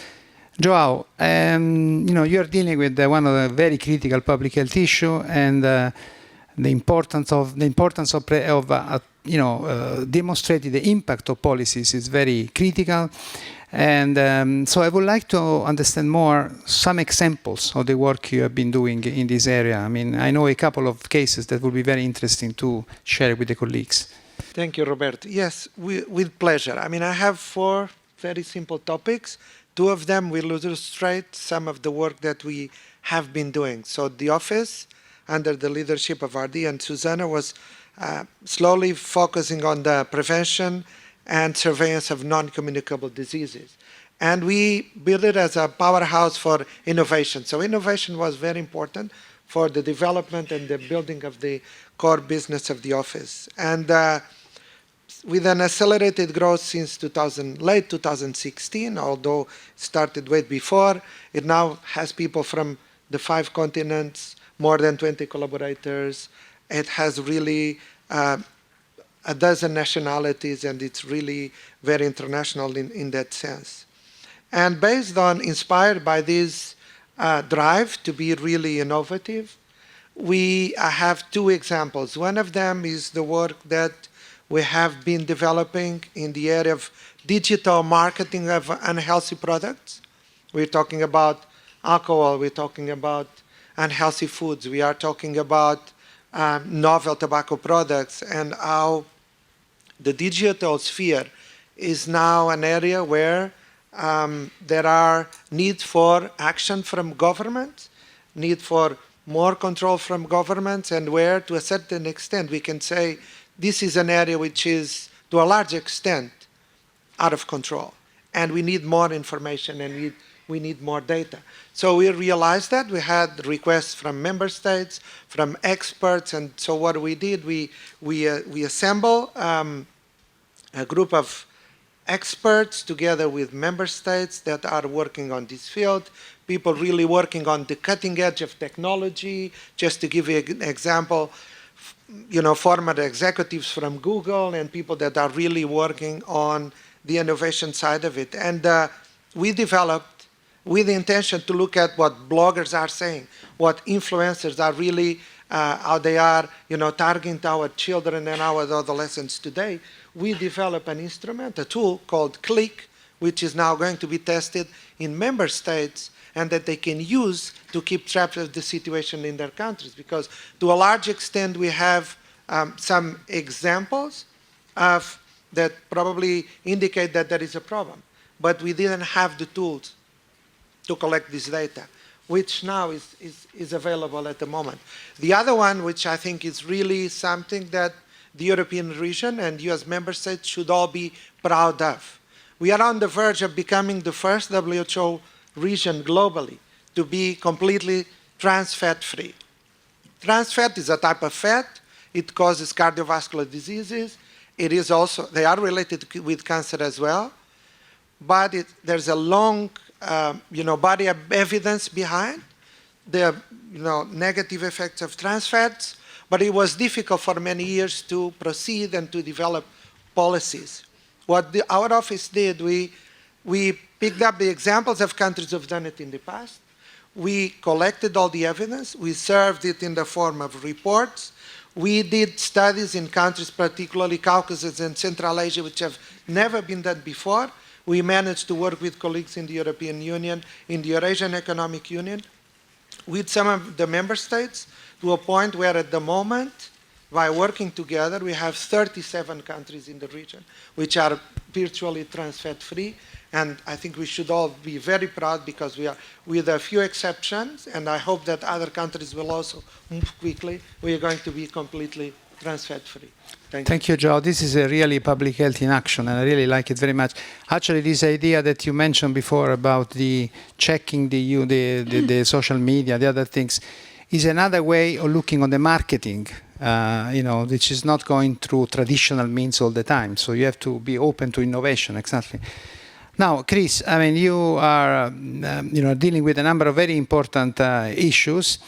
Joao, you are dealing with one of the very critical public health issue, and the importance of demonstrating the impact of policies is very critical. And so I would like to understand more some examples of the work you have been doing in this area. I mean, I know a couple of cases that would be very interesting to share with the colleagues. Thank you, Roberto. Yes, with pleasure. I mean, I have 4 very simple topics. 2 of them will illustrate some of the work that we have been doing. So the office, under the leadership of RD and Susanna, was slowly focusing on the prevention and surveillance of non-communicable diseases. And we built it as a powerhouse for innovation. So innovation was very important for the development and the building of the core business of the office. And with an accelerated growth since late 2016, although it started way before, it now has people from the 5 continents, more than 20 collaborators. It has really a dozen nationalities, and it's really very international in that sense. And inspired by this drive to be really innovative, we have 2 examples. One of them is the work that we have been developing in the area of digital marketing of unhealthy products. We're talking about alcohol, we're talking about unhealthy foods, we are talking about novel tobacco products, and how the digital sphere is now an area where there are needs for action from governments, need for more control from governments, and where, to a certain extent, we can say this is an area which is, to a large extent, out of control. And we need more information, and we need more data. So we realized that. We had requests from member states, from experts, and so what we did, we assembled a group of experts together with member states that are working on this field, people really working on the cutting edge of technology. Just to give you an example, former executives from Google and people that are really working on the innovation side of it. And we developed with the intention to look at what bloggers are saying, what influencers are really, how they are, targeting our children and our adolescents today. We developed an instrument, a tool called Click, which is now going to be tested in member states, and that they can use to keep track of the situation in their countries. Because to a large extent, we have some examples that probably indicate that there is a problem. But we didn't have the tools to collect this data, which now is available at the moment. The other one, which I think is really something that the European region and US member states should all be proud of. We are on the verge of becoming the first WHO region globally to be completely trans fat free. Trans fat is a type of fat. It causes cardiovascular diseases. It is also, they are related with cancer as well. But there's a long body of evidence behind the negative effects of trans fats. But it was difficult for many years to proceed and to develop policies. What our office did, we picked up the examples of countries who have done it in the past. We collected all the evidence. We served it in the form of reports. We did studies in countries, particularly Caucasus and Central Asia, which have never been done before. We managed to work with colleagues in the European Union, in the Eurasian Economic Union, with some of the member states, to a point where at the moment, by working together, we have 37 countries in the region which are virtually trans fat free. And I think we should all be very proud, because we are, with a few exceptions, and I hope that other countries will also move quickly, we are going to be completely trans fat free. Thank you, Joe. This is a really public health in action, and I really like it very much. Actually, this idea that you mentioned before about the checking the social media, the other things, is another way of looking on the marketing which is not going through traditional means all the time. So you have to be open to innovation, exactly. Now, Chris, I mean, you are, dealing with a number of very important issues.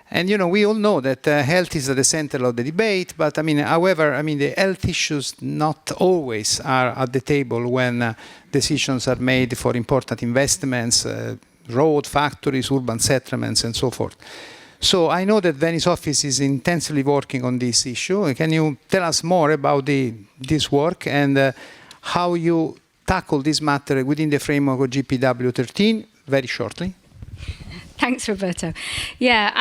And, we all know that health is at the center of the debate, but however, the health issues not always are at the table when decisions are made for important investments, road, factories, urban settlements, and so forth. So I know that Venice office is intensively working on this issue. Can you tell us more about this work and how you tackle this matter within the framework of GPW 13, very shortly? Thanks, Roberto. Yeah,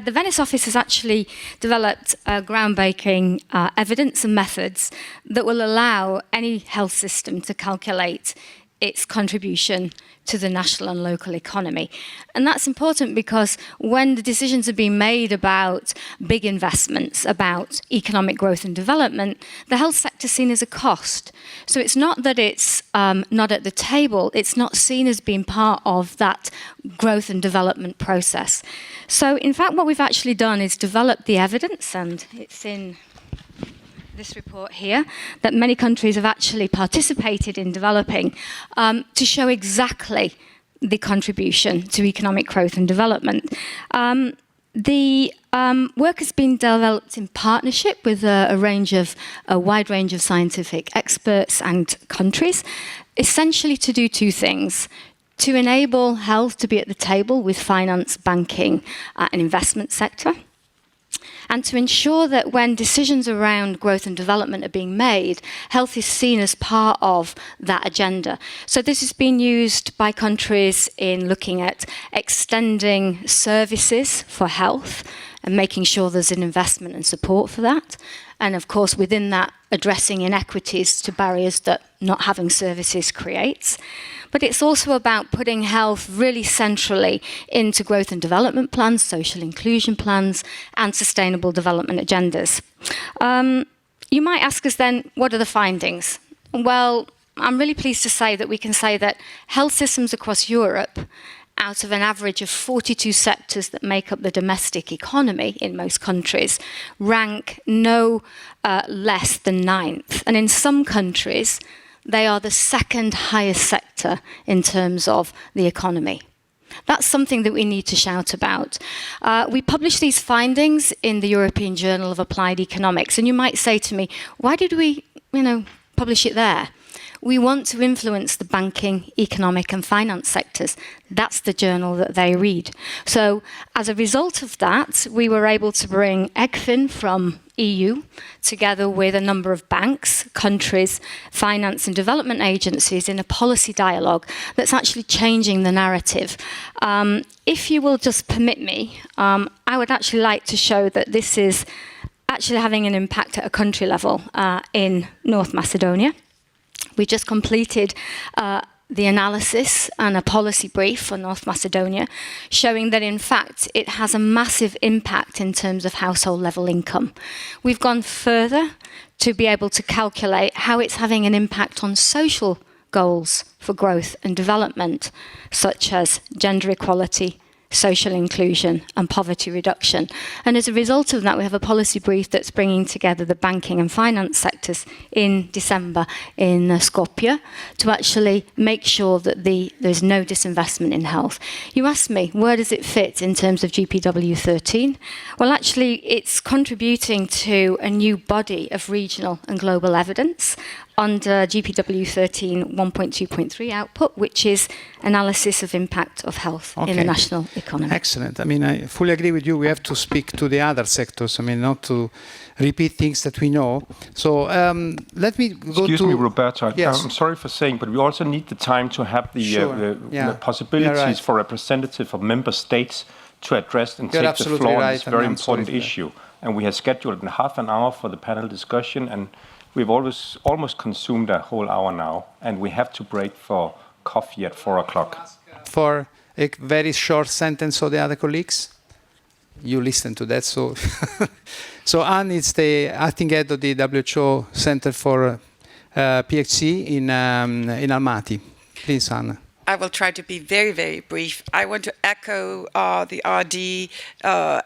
the Venice office has actually developed groundbreaking evidence and methods that will allow any health system to calculate its contribution to the national and local economy. And that's important because when the decisions are being made about big investments, about economic growth and development, the health sector is seen as a cost. So it's not that it's not at the table, it's not seen as being part of that growth and development process. So in fact, what we've actually done is develop the evidence, and it's in this report here, that many countries have actually participated in developing to show exactly the contribution to economic growth and development. The work has been developed in partnership with a wide range of scientific experts and countries, essentially to do two things: to enable health to be at the table with finance, banking, and investment sector, and to ensure that when decisions around growth and development are being made, health is seen as part of that agenda. So this has been used by countries in looking at extending services for health and making sure there's an investment and support for that. And of course, within that, addressing inequities to barriers that not having services creates. But it's also about putting health really centrally into growth and development plans, social inclusion plans, and sustainable development agendas. You might ask us then, what are the findings? Well, I'm really pleased to say that we can say that health systems across Europe, out of an average of 42 sectors that make up the domestic economy in most countries, rank no less than 9th. And in some countries, they are the second highest sector in terms of the economy. That's something that we need to shout about. We published these findings in the European Journal of Applied Economics. And you might say to me, why did we, publish it there? We want to influence the banking, economic and finance sectors. That's the journal that they read. So as a result of that, we were able to bring ECFIN from EU together with a number of banks, countries, finance and development agencies in a policy dialogue that's actually changing the narrative. If you will just permit me, I would actually like to show that this is actually having an impact at a country level in North Macedonia. We just completed the analysis and a policy brief for North Macedonia, showing that in fact it has a massive impact in terms of household level income. We've gone further to be able to calculate how it's having an impact on social goals for growth and development, such as gender equality, social inclusion and poverty reduction. And as a result of that, we have a policy brief that's bringing together the banking and finance sectors in December in Skopje to actually make sure that there's no disinvestment in health. You asked me, where does it fit in terms of GPW 13? Well, actually, it's contributing to a new body of regional and global evidence under GPW 13 1.2.3 output, which is analysis of impact of health in the national economy. Excellent. I fully agree with you. We have to speak to the other sectors, not to repeat things that we know. So let me go Excuse me, Roberto. Yes. I'm sorry for saying, but we also need the time to have the possibilities for representatives of member states to address and take the floor on this very important issue. And we have scheduled half an hour for the panel discussion, and we've almost consumed a whole hour now, and we have to break for coffee at 4 o'clock. For a very short sentence of the other colleagues, you listen to that. So, so Anne is the acting head of the WHO Center for PHC in Almaty. Please, Anne. I will try to be very, very brief. I want to echo the RD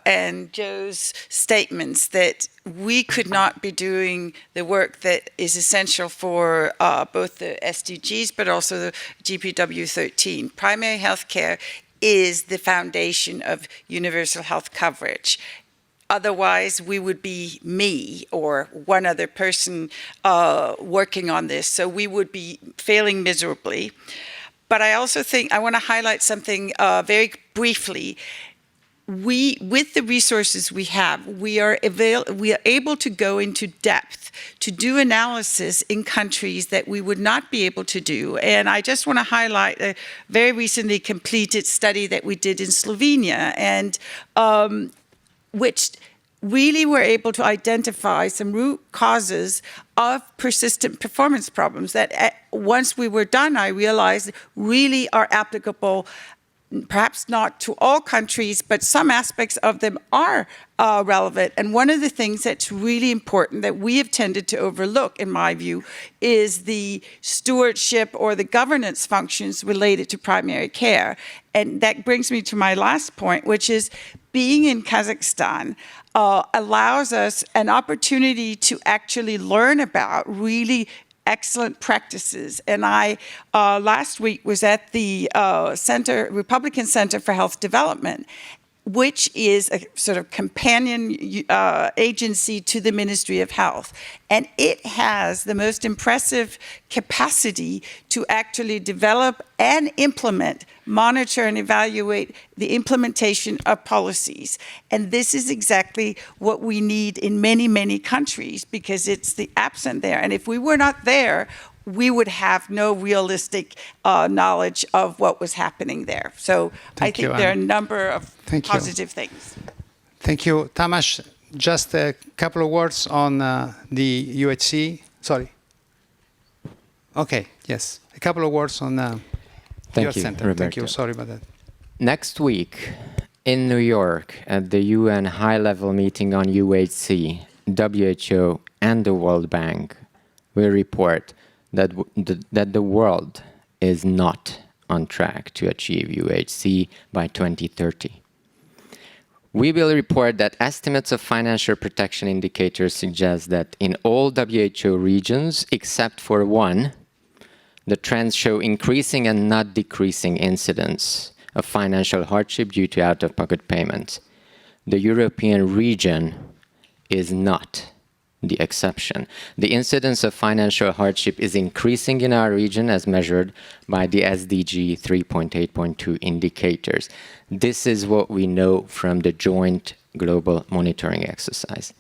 and Joe's statements that we could not be doing the work that is essential for both the SDGs but also the GPW 13. Primary health care is the foundation of universal health coverage. Otherwise, we would be me or one other person working on this, so we would be failing miserably. But I also think I want to highlight something very briefly. With the resources we have, we are able to go into depth to do analysis in countries that we would not be able to do. And I just want to highlight a very recently completed study that we did in Slovenia, and which really were able to identify some root causes of persistent performance problems that once we were done, I realized really are applicable, perhaps not to all countries, but some aspects of them are relevant. And one of the things that's really important that we have tended to overlook, in my view, is the stewardship or the governance functions related to primary care. And that brings me to my last point, which is being in Kazakhstan allows us an opportunity to actually learn about really excellent practices. And I last week was at the Republican Center for Health Development, which is a sort of companion agency to the Ministry of Health. And it has the most impressive capacity to actually develop and implement, monitor and evaluate the implementation of policies. And this is exactly what we need in many, many countries, because it's the absent there. And if we were not there, we would have no realistic knowledge of what was happening there. So I think there are a number of positive things. Thank you. Tamas, just a couple of words on the UHC. Sorry. Okay, yes. A couple of words on your center. Roberto. Thank you. Sorry about that. Next week in New York at the UN high-level meeting on UHC, WHO and the World Bank will report that the world is not on track to achieve UHC by 2030. We will report that estimates of financial protection indicators suggest that in all WHO regions, except for one, the trends show increasing and not decreasing incidence of financial hardship due to out-of-pocket payments. The European region is not the exception. The incidence of financial hardship is increasing in our region as measured by the SDG 3.8.2 indicators. This is what we know from the joint global monitoring exercise.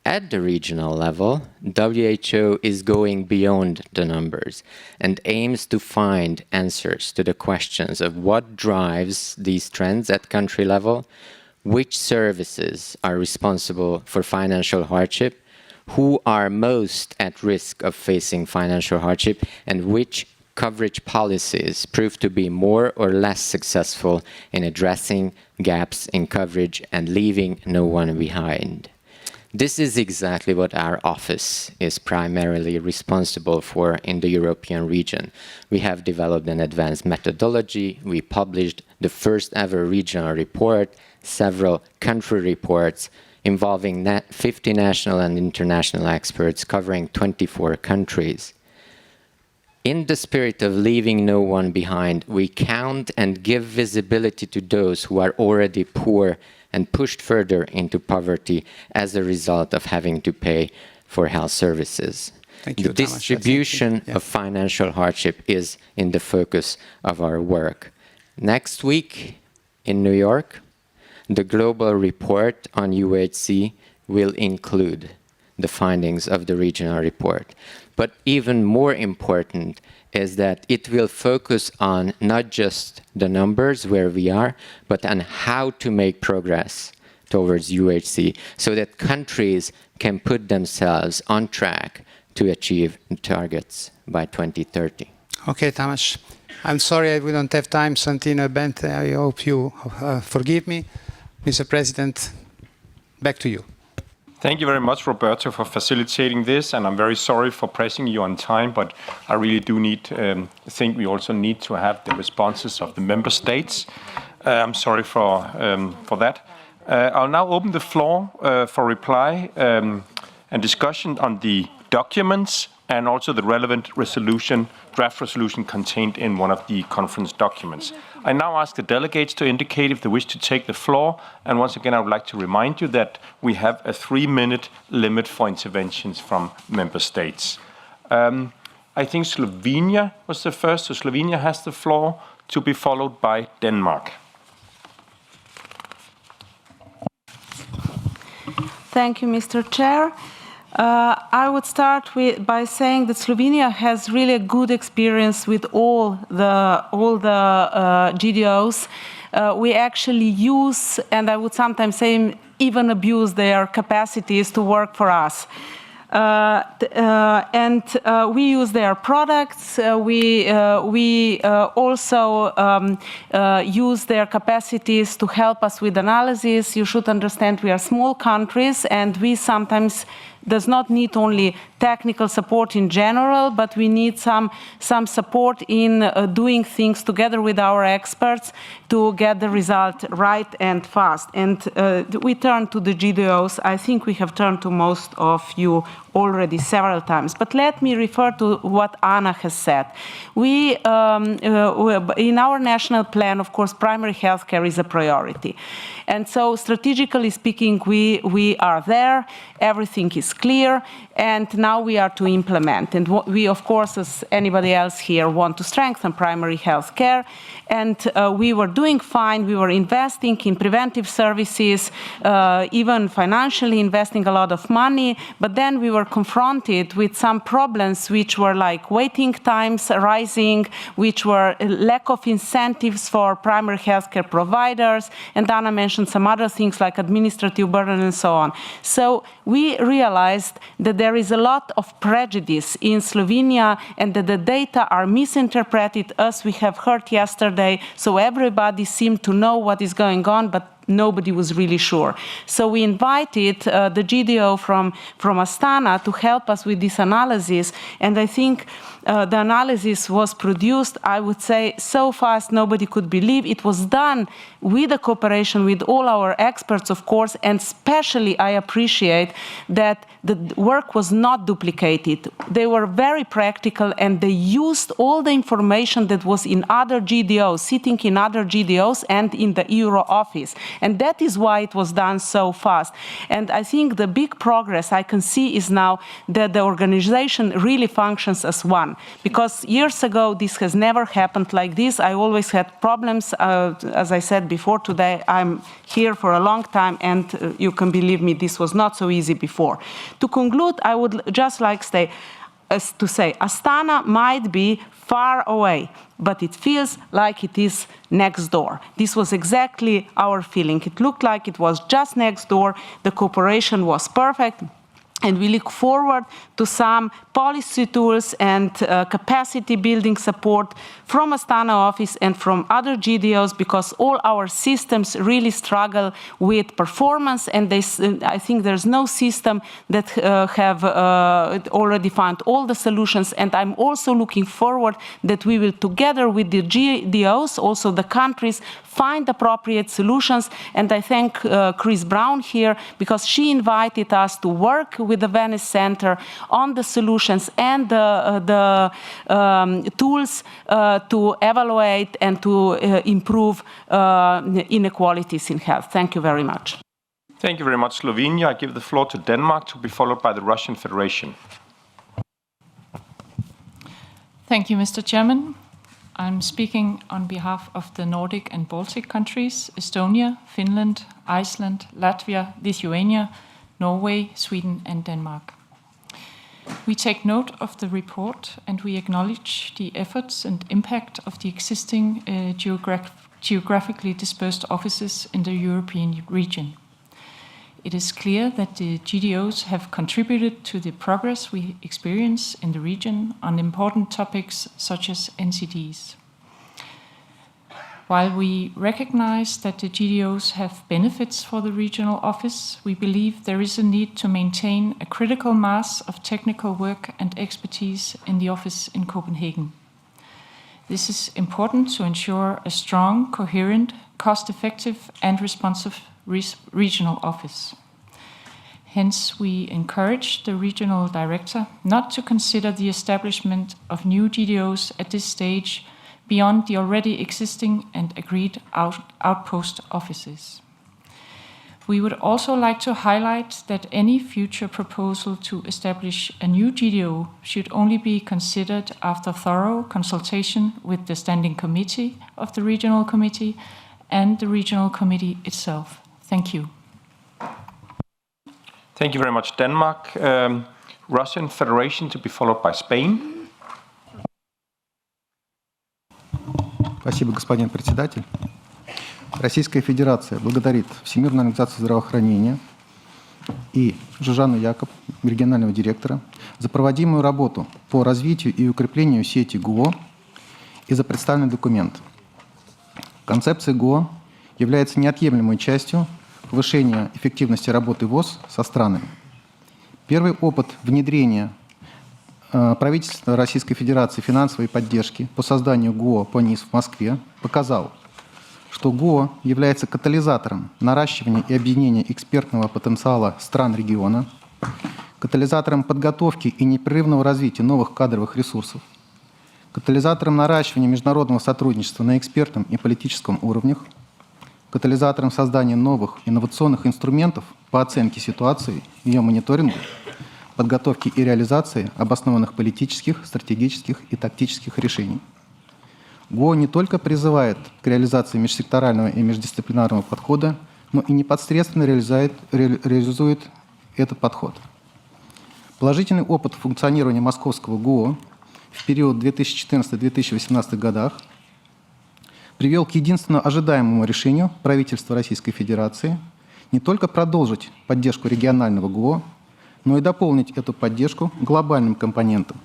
At the regional level, WHO is going beyond the numbers and aims to find answers to the questions of what drives these trends at country level, which services are responsible for financial hardship, who are most at risk of facing financial hardship, and which coverage policies prove to be more or less successful in addressing gaps in coverage and leaving no one behind. This is exactly what our office is primarily responsible for in the European region. We have developed an advanced methodology. We published the first ever regional report, several country reports, involving 50 national and international experts covering 24 countries. In the spirit of leaving no one behind, we count and give visibility to those who are already poor and pushed further into poverty as a result of having to pay for health services. Thank you, the distribution of financial hardship is in the focus of our work. Next week in New York, the global report on UHC will include the findings of the regional report. But even more important is that it will focus on not just the numbers where we are, but on how to make progress towards UHC so that countries can put themselves on track to achieve targets by 2030. Okay, Tamas. I'm sorry we don't have time, Santino, Bente. I hope you forgive me. Mr. President, back to you. Thank you very much, Roberto, for facilitating this, and I'm very sorry for pressing you on time, but I really do think we also need to have the responses of the member states. I'm sorry for that. I'll now open the floor for reply and discussion on the documents and also the relevant draft resolution contained in one of the conference documents. I now ask the delegates to indicate if they wish to take the floor. And once again, I would like to remind you that we have a 3-minute limit for interventions from member states. I think Slovenia was the first, so Slovenia has the floor, to be followed by Denmark. Thank you, Mr. Chair. I would start by saying that Slovenia has really a good experience with all the GDOs. We actually use, and I would sometimes say even abuse, their capacities to work for us. We use their products. We also use their capacities to help us with analysis. You should understand we are small countries, and we sometimes does not need only technical support in general, but we need some support in doing things together with our experts to get the result right and fast. And we turn to the GDOs. I think we have turned to most of you already several times. But let me refer to what Anna has said. We, in our national plan, of course, primary health care is a priority. And so strategically speaking, we are there, everything is clear, and now we are to implement. And we, of course, as anybody else here, want to strengthen primary health care. And we were doing fine, we were investing in preventive services, even financially investing a lot of money, but then we were confronted with some problems which were like waiting times rising, which were lack of incentives for primary healthcare providers, and Anna mentioned some other things like administrative burden and so on. So we realized that there is a lot of prejudice in Slovenia and that the data are misinterpreted, as we have heard yesterday, so everybody seemed to know what is going on, but nobody was really sure. So we invited the GDO from Astana to help us with this analysis, and I think the analysis was produced, I would say, so fast nobody could believe. It was done with the cooperation with all our experts, of course, and especially I appreciate that the work was not duplicated. They were very practical and they used all the information that was in other GDOs, sitting in other GDOs and in the Euro office. And that is why it was done so fast. And I think the big progress I can see is now that the organization really functions as one. Because years ago, this has never happened like this. I always had problems. As I said before today, I'm here for a long time, and you can believe me, this was not so easy before. To conclude, I would just like to say Astana might be far away, but it feels like it is next door. This was exactly our feeling. It looked like it was just next door. The cooperation was perfect. And we look forward to some policy tools and capacity building support from Astana office and from other GDOs, because all our systems really struggle with performance, and I think there's no system that have already found all the solutions. And I'm also looking forward that we will, together with the GDOs, also the countries, find appropriate solutions. And I thank Chris Brown here, because she invited us to work with the Venice Center on the solutions and the tools to evaluate and to improve inequalities in health. Thank you very much. Thank you very much, Slovenia. I give the floor to Denmark, to be followed by the Russian Federation. Thank you, Mr. Chairman. I'm speaking on behalf of the Nordic and Baltic countries, Estonia, Finland, Iceland, Latvia, Lithuania, Norway, Sweden, and Denmark. We take note of the report and we acknowledge the efforts and impact of the existing geographically dispersed offices in the European region. It is clear that the GDOs have contributed to the progress we experience in the region on important topics such as NCDs. While we recognize that the GDOs have benefits for the regional office, we believe there is a need to maintain a critical mass of technical work and expertise in the office in Copenhagen. This is important to ensure a strong, coherent, cost-effective and responsive regional office. Hence, we encourage the regional director not to consider the establishment of new GDOs at this stage beyond the already existing and agreed outpost offices. We would also like to highlight that any future proposal to establish a new GDO should only be considered after thorough consultation with the Standing Committee of the Regional Committee and the Regional Committee itself. Thank you. Thank you very much, Denmark. Russian Federation to be followed by Spain. Спасибо, господин председатель. Российская Федерация благодарит Всемирную организацию здравоохранения и Жужану Якоб, регионального директора, за проводимую работу по развитию и укреплению сети ГУО и за представленный документ. Концепция ГУО является неотъемлемой частью повышения эффективности работы ВОС со странами. Первый опыт внедрения правительства Российской Федерации финансовой поддержки по созданию ГУО по НИС в Москве показал, что ГУО является катализатором наращивания и объединения экспертного потенциала стран региона, катализатором подготовки и непрерывного развития новых кадровых ресурсов, катализатором наращивания международного сотрудничества на экспертном и политическом уровнях, катализатором создания новых инновационных инструментов по оценке ситуации, ее мониторингу, подготовки и реализации обоснованных политических, стратегических и тактических решений. ГУО не только призывает к реализации межсекторального и междисциплинарного подхода, но и непосредственно реализует этот подход. Положительный опыт функционирования московского ГУО в период 2014-2018 годах привел к единственно ожидаемому решению правительства Российской Федерации не только продолжить поддержку регионального ГУО, но и дополнить эту поддержку глобальным компонентом,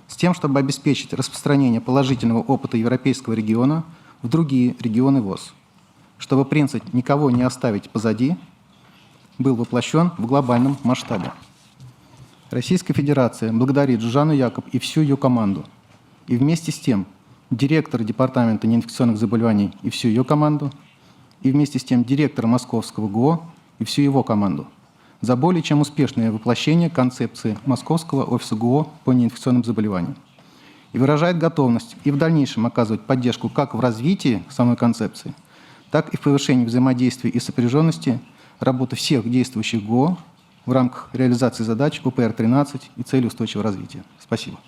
с тем, чтобы обеспечить распространение положительного опыта европейского региона в другие регионы ВОС, чтобы принцип «никого не оставить позади» был воплощен в глобальном масштабе. Российская Федерация благодарит Жужану Якоб и всю ее команду, и вместе с тем директора Департамента неинфекционных заболеваний и всю ее команду, и вместе с тем директора Московского ГУО и всю его команду за более чем успешное воплощение концепции Московского офиса ГУО по неинфекционным заболеваниям и выражает готовность и в дальнейшем оказывать поддержку как в развитии самой концепции, так и в повышении взаимодействия и сопряженности работы всех действующих ГУО в рамках реализации задач УПР-13 и целей устойчивого развития. Спасибо.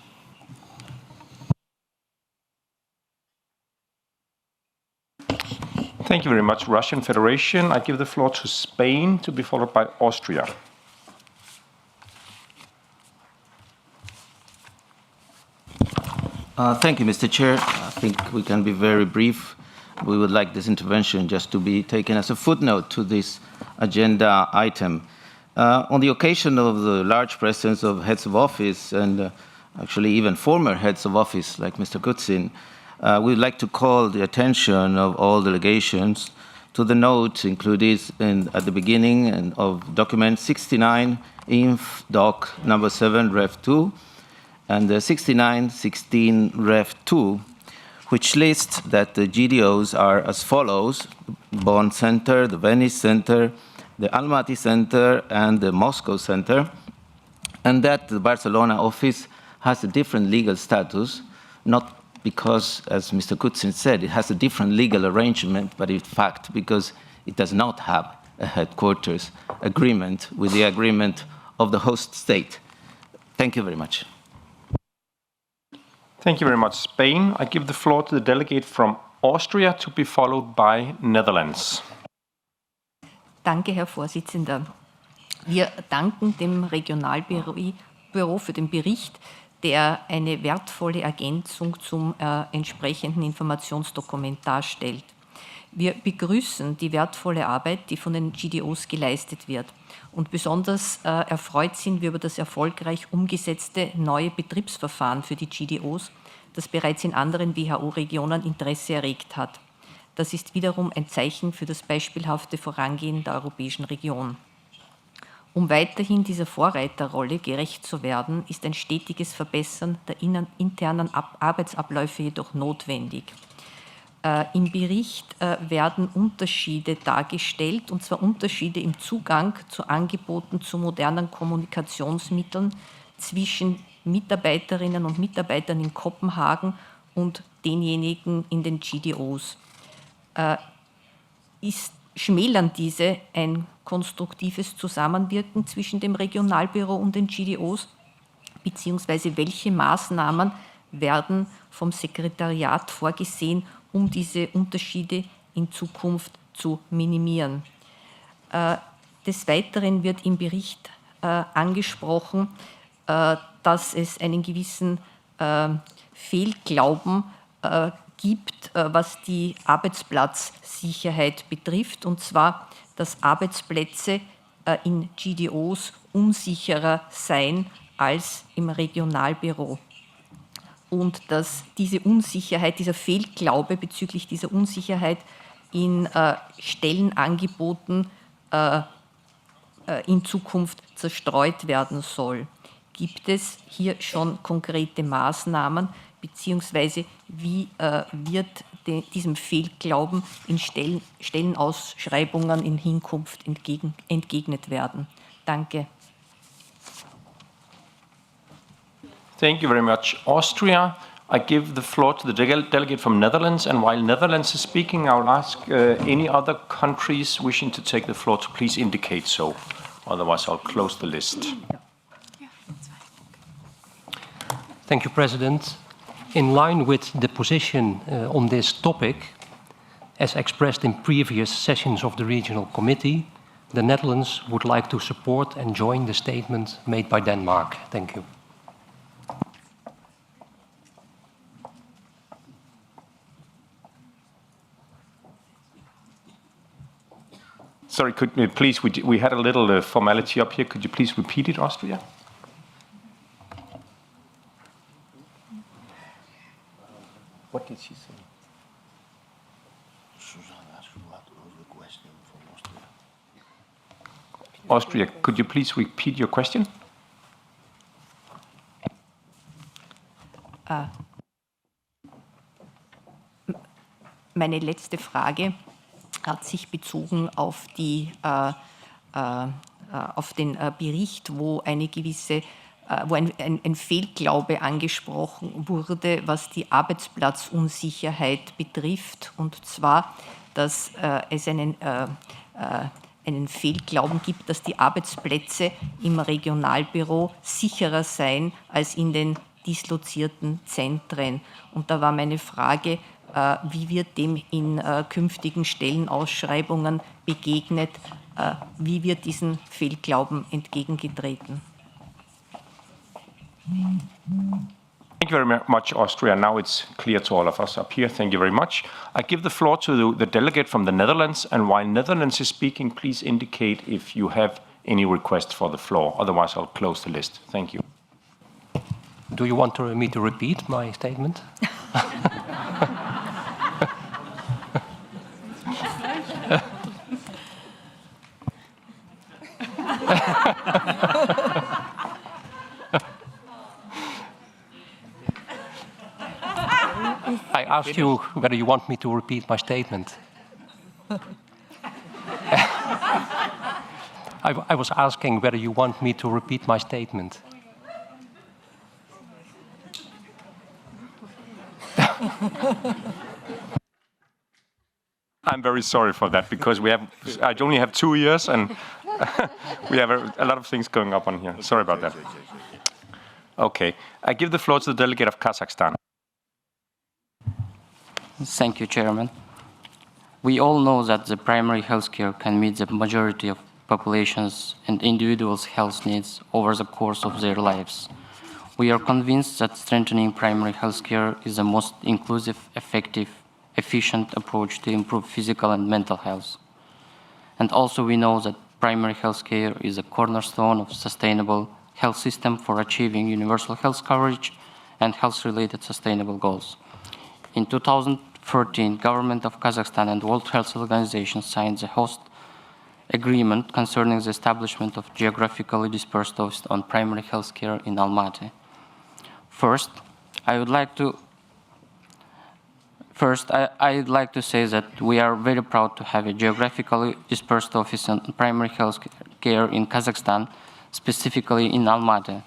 Thank you very much, Russian Federation. I give the floor to Spain to be followed by Austria. Thank you, Mr. Chair. I think we can be very brief. We would like this intervention just to be taken as a footnote to this agenda item. On the occasion of the large presence of heads of office and actually even former heads of office like Mr. Kutsin, we would like to call the attention of all delegations to the note included at the beginning of document 69, INF Doc number 7, Ref 2, and the 6916 Ref 2, which lists that the GDOs are as follows: Bonn Center, the Venice Center, the Almaty Center, and the Moscow Center, and that the Barcelona office has a different legal status, not because, as Mr. Kutsin said, it has a different legal arrangement, but in fact because it does not have a headquarters agreement with the agreement of the host state. Thank you very much. Thank you very much, Spain. I give the floor to the delegate from Austria to be followed by Netherlands. Danke, Herr Vorsitzender. Wir danken dem Regionalbüro für den Bericht, der eine wertvolle Ergänzung zum entsprechenden Informationsdokument darstellt. Wir begrüßen die wertvolle Arbeit, die von den GDOs geleistet wird. Und besonders erfreut sind wir über das erfolgreich umgesetzte neue Betriebsverfahren für die GDOs, das bereits in anderen WHO-Regionen Interesse erregt hat. Das ist wiederum ein Zeichen für das beispielhafte Vorangehen der europäischen Region. Um weiterhin dieser Vorreiterrolle gerecht zu werden, ist ein stetiges Verbessern der internen Arbeitsabläufe jedoch notwendig. Im Bericht werden Unterschiede dargestellt, und zwar Unterschiede im Zugang zu Angeboten zu modernen Kommunikationsmitteln zwischen Mitarbeiterinnen und Mitarbeitern in Kopenhagen und denjenigen in den GDOs. Schmälern diese ein konstruktives Zusammenwirken zwischen dem Regionalbüro und den GDOs, beziehungsweise welche Maßnahmen werden vom Sekretariat vorgesehen, um diese Unterschiede in Zukunft zu minimieren. Des Weiteren wird im Bericht angesprochen, dass es einen gewissen Fehlglauben gibt, was die Arbeitsplatzsicherheit betrifft, und zwar, dass Arbeitsplätze in GDOs unsicherer seien als im Regionalbüro. Und dass diese Unsicherheit, dieser Fehlglaube bezüglich dieser Unsicherheit in Stellenangeboten in Zukunft zerstreut werden soll. Gibt es hier schon konkrete Maßnahmen, beziehungsweise wie wird diesem Fehlglauben in Stellenausschreibungen in Hinkunft entgegnet werden? Danke. Thank you very much, Austria. I give the floor to the delegate from Netherlands, and while Netherlands is speaking, I will ask any other countries wishing to take the floor to please indicate so. Otherwise, I'll close the list. Thank you, President. In line with the position on this topic, as expressed in previous sessions of the Regional Committee, the Netherlands would like to support and join the statement made by Denmark. Thank you. Sorry, could you please, we had a little formality up here. Could you please repeat it, Austria? What did she say? Austria, could you please repeat your question? Meine letzte Frage hat sich bezogen auf den Bericht, wo eine gewisse, wo ein Fehlglaube angesprochen wurde, was die Arbeitsplatzunsicherheit betrifft, und zwar, dass es einen Fehlglauben gibt, dass die Arbeitsplätze im Regionalbüro sicherer seien als in den dislozierten Zentren. Und da war meine Frage, wie wird dem in künftigen Stellenausschreibungen begegnet? Wie wird diesen Fehlglauben entgegengetreten? Thank you very much, Austria. Now it's clear to all of us up here. Thank you very much. I give the floor to the delegate from the Netherlands, and while Netherlands is speaking, please indicate if you have any requests for the floor. Otherwise, I'll close the list. Thank you. Do you want me to repeat my statement? I asked you whether you want me to repeat my statement. I was asking whether you want me to repeat my statement. I'm very sorry for that, because I only have 2 years and we have a lot of things going up on here. Sorry about that. Okay, I give the floor to the delegate of Kazakhstan. Thank you, Chairman. We all know that the primary healthcare can meet the majority of populations and individuals' health needs over the course of their lives. We are convinced that strengthening primary healthcare is the most inclusive, effective, efficient approach to improve physical and mental health. And also we know that primary healthcare is a cornerstone of sustainable health system for achieving universal health coverage and health-related sustainable goals. In 2005, 2013, Government of Kazakhstan and World Health Organization signed the host agreement concerning the establishment of geographically dispersed offices on primary health care in Almaty. First, I'd like to say that we are very proud to have a geographically dispersed office on primary health care in Kazakhstan, specifically in Almaty.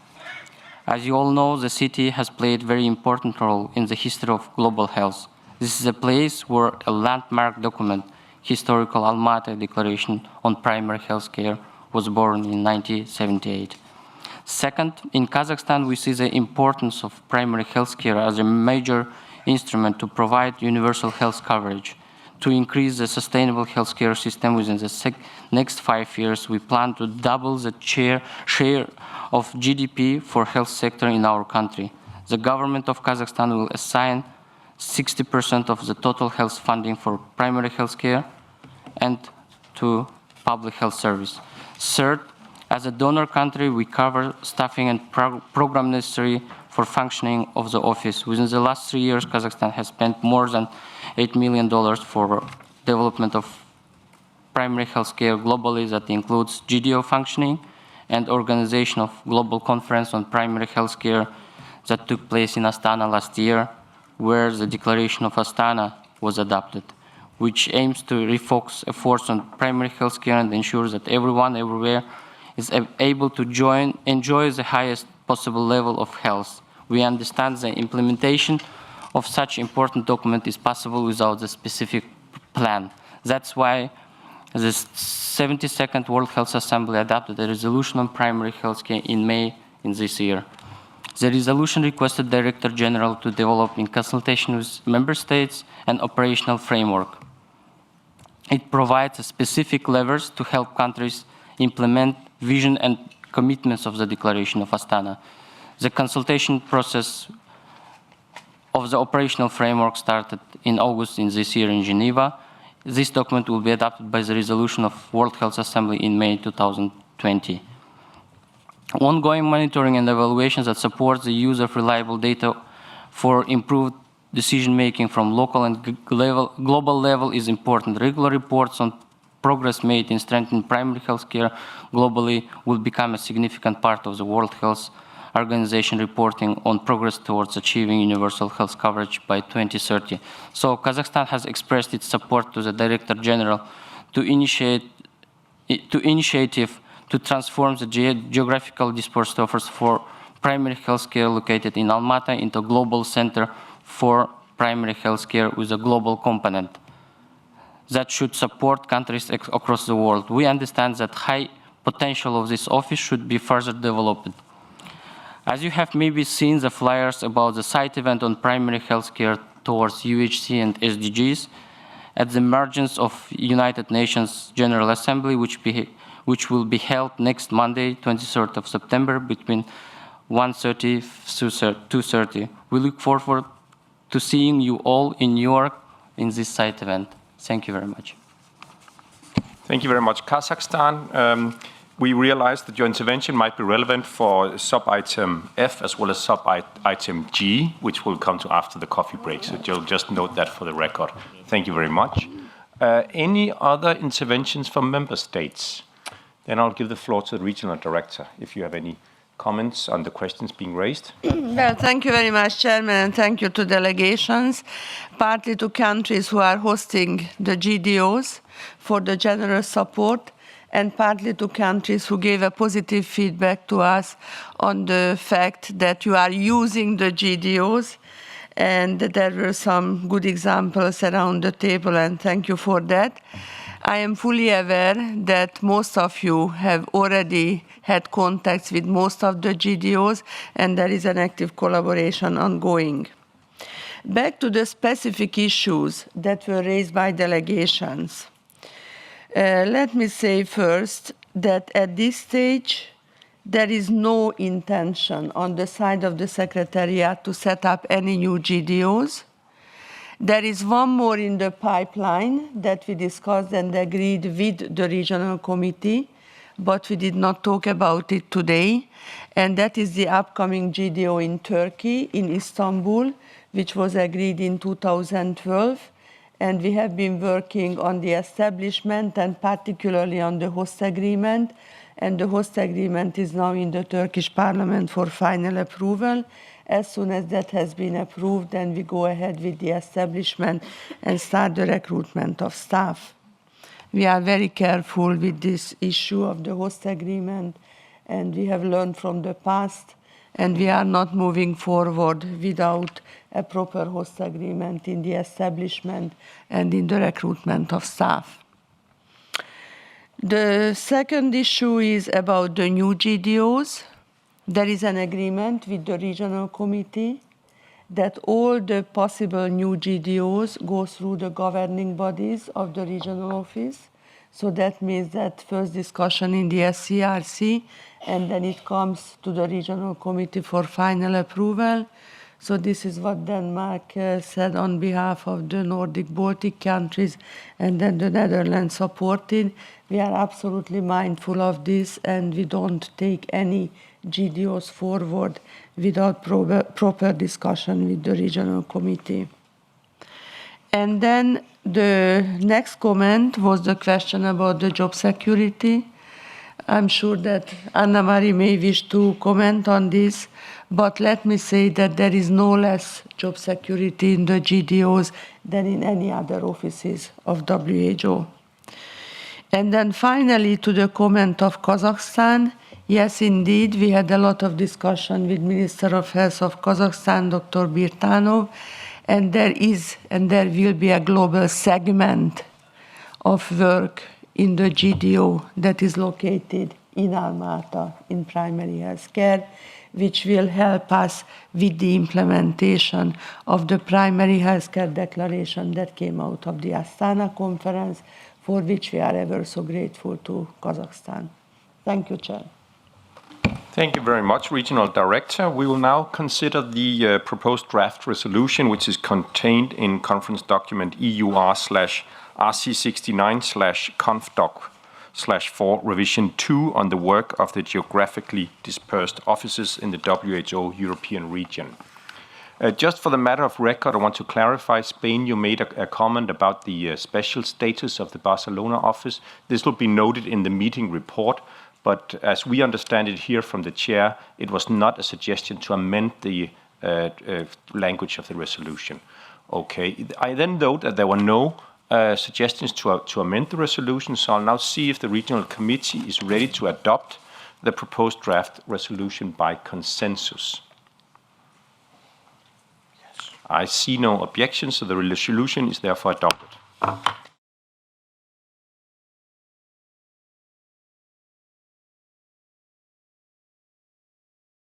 As you all know, the city has played a very important role in the history of global health. This is a place where a landmark document, Historical Almaty Declaration on Primary Health Care, was born in 1978. Second, in Kazakhstan, we see the importance of primary health care as a major instrument to provide universal health coverage. To increase the sustainable healthcare system within the next 5 years, we plan to double the share of GDP for health sector in our country. The government of Kazakhstan will assign 60% of the total health funding for primary health care and to public health service. Third, as a donor country, we cover staffing and program necessary for functioning of the office. Within the last 3 years, Kazakhstan has spent more than $8 million for development of primary health care globally. That includes GDO functioning and organization of global conference on primary health care that took place in Astana last year, where the Declaration of Astana was adopted, which aims to refocus efforts on primary health care and ensure that everyone, everywhere, is able to enjoy the highest possible level of health. We understand the implementation of such important document is possible without the specific plan. That's why the 72nd World Health Assembly adopted a resolution on primary health care in May in this year. The resolution requested Director General to develop, in consultation with Member States, an operational framework. It provides specific levers to help countries implement vision and commitments of the Declaration of Astana. The consultation process of the operational framework started in August in this year in Geneva. This document will be adopted by the resolution of World Health Assembly in May 2020. Ongoing monitoring and evaluations that support the use of reliable data for improved decision-making from local and global level is important. Regular reports on progress made in strengthening primary health care globally will become a significant part of the World Health Organization reporting on progress towards achieving universal health coverage by 2030. So Kazakhstan has expressed its support to the Director General to initiative to transform the geographical dispersed offers for primary health care located in Almaty into a global center for primary health care with a global component that should support countries across the world. We understand that high potential of this office should be further developed. As you have maybe seen the flyers about the side event on primary health care towards UHC and SDGs at the margins of United Nations General Assembly, which will be held next Monday, 23rd of September, between 1:30 to 2:30. We look forward to seeing you all in New York in this side event. Thank you very much. Thank you very much, Kazakhstan. We realized that your intervention might be relevant for sub-item F as well as sub-item G, which will come to after the coffee break. So you'll just note that for the record. Thank you very much. Any other interventions from member states? Then I'll give the floor to the regional director if you have any comments on the questions being raised. Well, thank you very much, Chairman, and thank you to delegations, partly to countries who are hosting the GDOs for the generous support, and partly to countries who gave a positive feedback to us on the fact that you are using the GDOs, and there were some good examples around the table, and thank you for that. I am fully aware that most of you have already had contacts with most of the GDOs, and there is an active collaboration ongoing. Back to the specific issues that were raised by delegations. Let me say first that at this stage, there is no intention on the side of the Secretariat to set up any new GDOs. There is one more in the pipeline that we discussed and agreed with the regional committee, but we did not talk about it today, and that is the upcoming GDO in Turkey, in Istanbul, which was agreed in 2012. And we have been working on the establishment and particularly on the host agreement. And the host agreement is now in the Turkish parliament for final approval. As soon as that has been approved, then we go ahead with the establishment and start the recruitment of staff. We are very careful with this issue of the host agreement, and we have learned from the past, and we are not moving forward without a proper host agreement in the establishment and in the recruitment of staff. The second issue is about the new GDOs. There is an agreement with the regional committee that all the possible new GDOs go through the governing bodies of the regional office. So that means that first discussion in the SCRC, and then it comes to the regional committee for final approval. So this is what Denmark said on behalf of the Nordic Baltic countries, and then the Netherlands supported. We are absolutely mindful of this, and we don't take any GDOs forward without proper discussion with the regional committee. And then the next comment was the question about the job security. I'm sure that Anna-Marie may wish to comment on this, but let me say that there is no less job security in the GDOs than in any other offices of WHO. And then finally, to the comment of Kazakhstan, yes, indeed, we had a lot of discussion with Minister of Health of Kazakhstan, Dr. Birtanov, and there is and there will be a global segment of work in the GDO that is located in Almaty in primary health care, which will help us with the implementation of the primary health care declaration that came out of the Astana conference, for which we are ever so grateful to Kazakhstan. Thank you, Chair. Thank you very much, Regional Director. We will now consider the proposed draft resolution, which is contained in conference document EUR/RC69/ConfDoc/4 revision 2 on the work of the geographically dispersed offices in the WHO European region. Just for the matter of record, I want to clarify, Spain, you made a comment about the special status of the Barcelona office. This will be noted in the meeting report, but as we understand it here from the chair, it was not a suggestion to amend the language of the resolution. Okay, I then note that there were no suggestions to amend the resolution, so I'll now see if the regional committee is ready to adopt the proposed draft resolution by consensus. I see no objections, so the resolution is therefore adopted.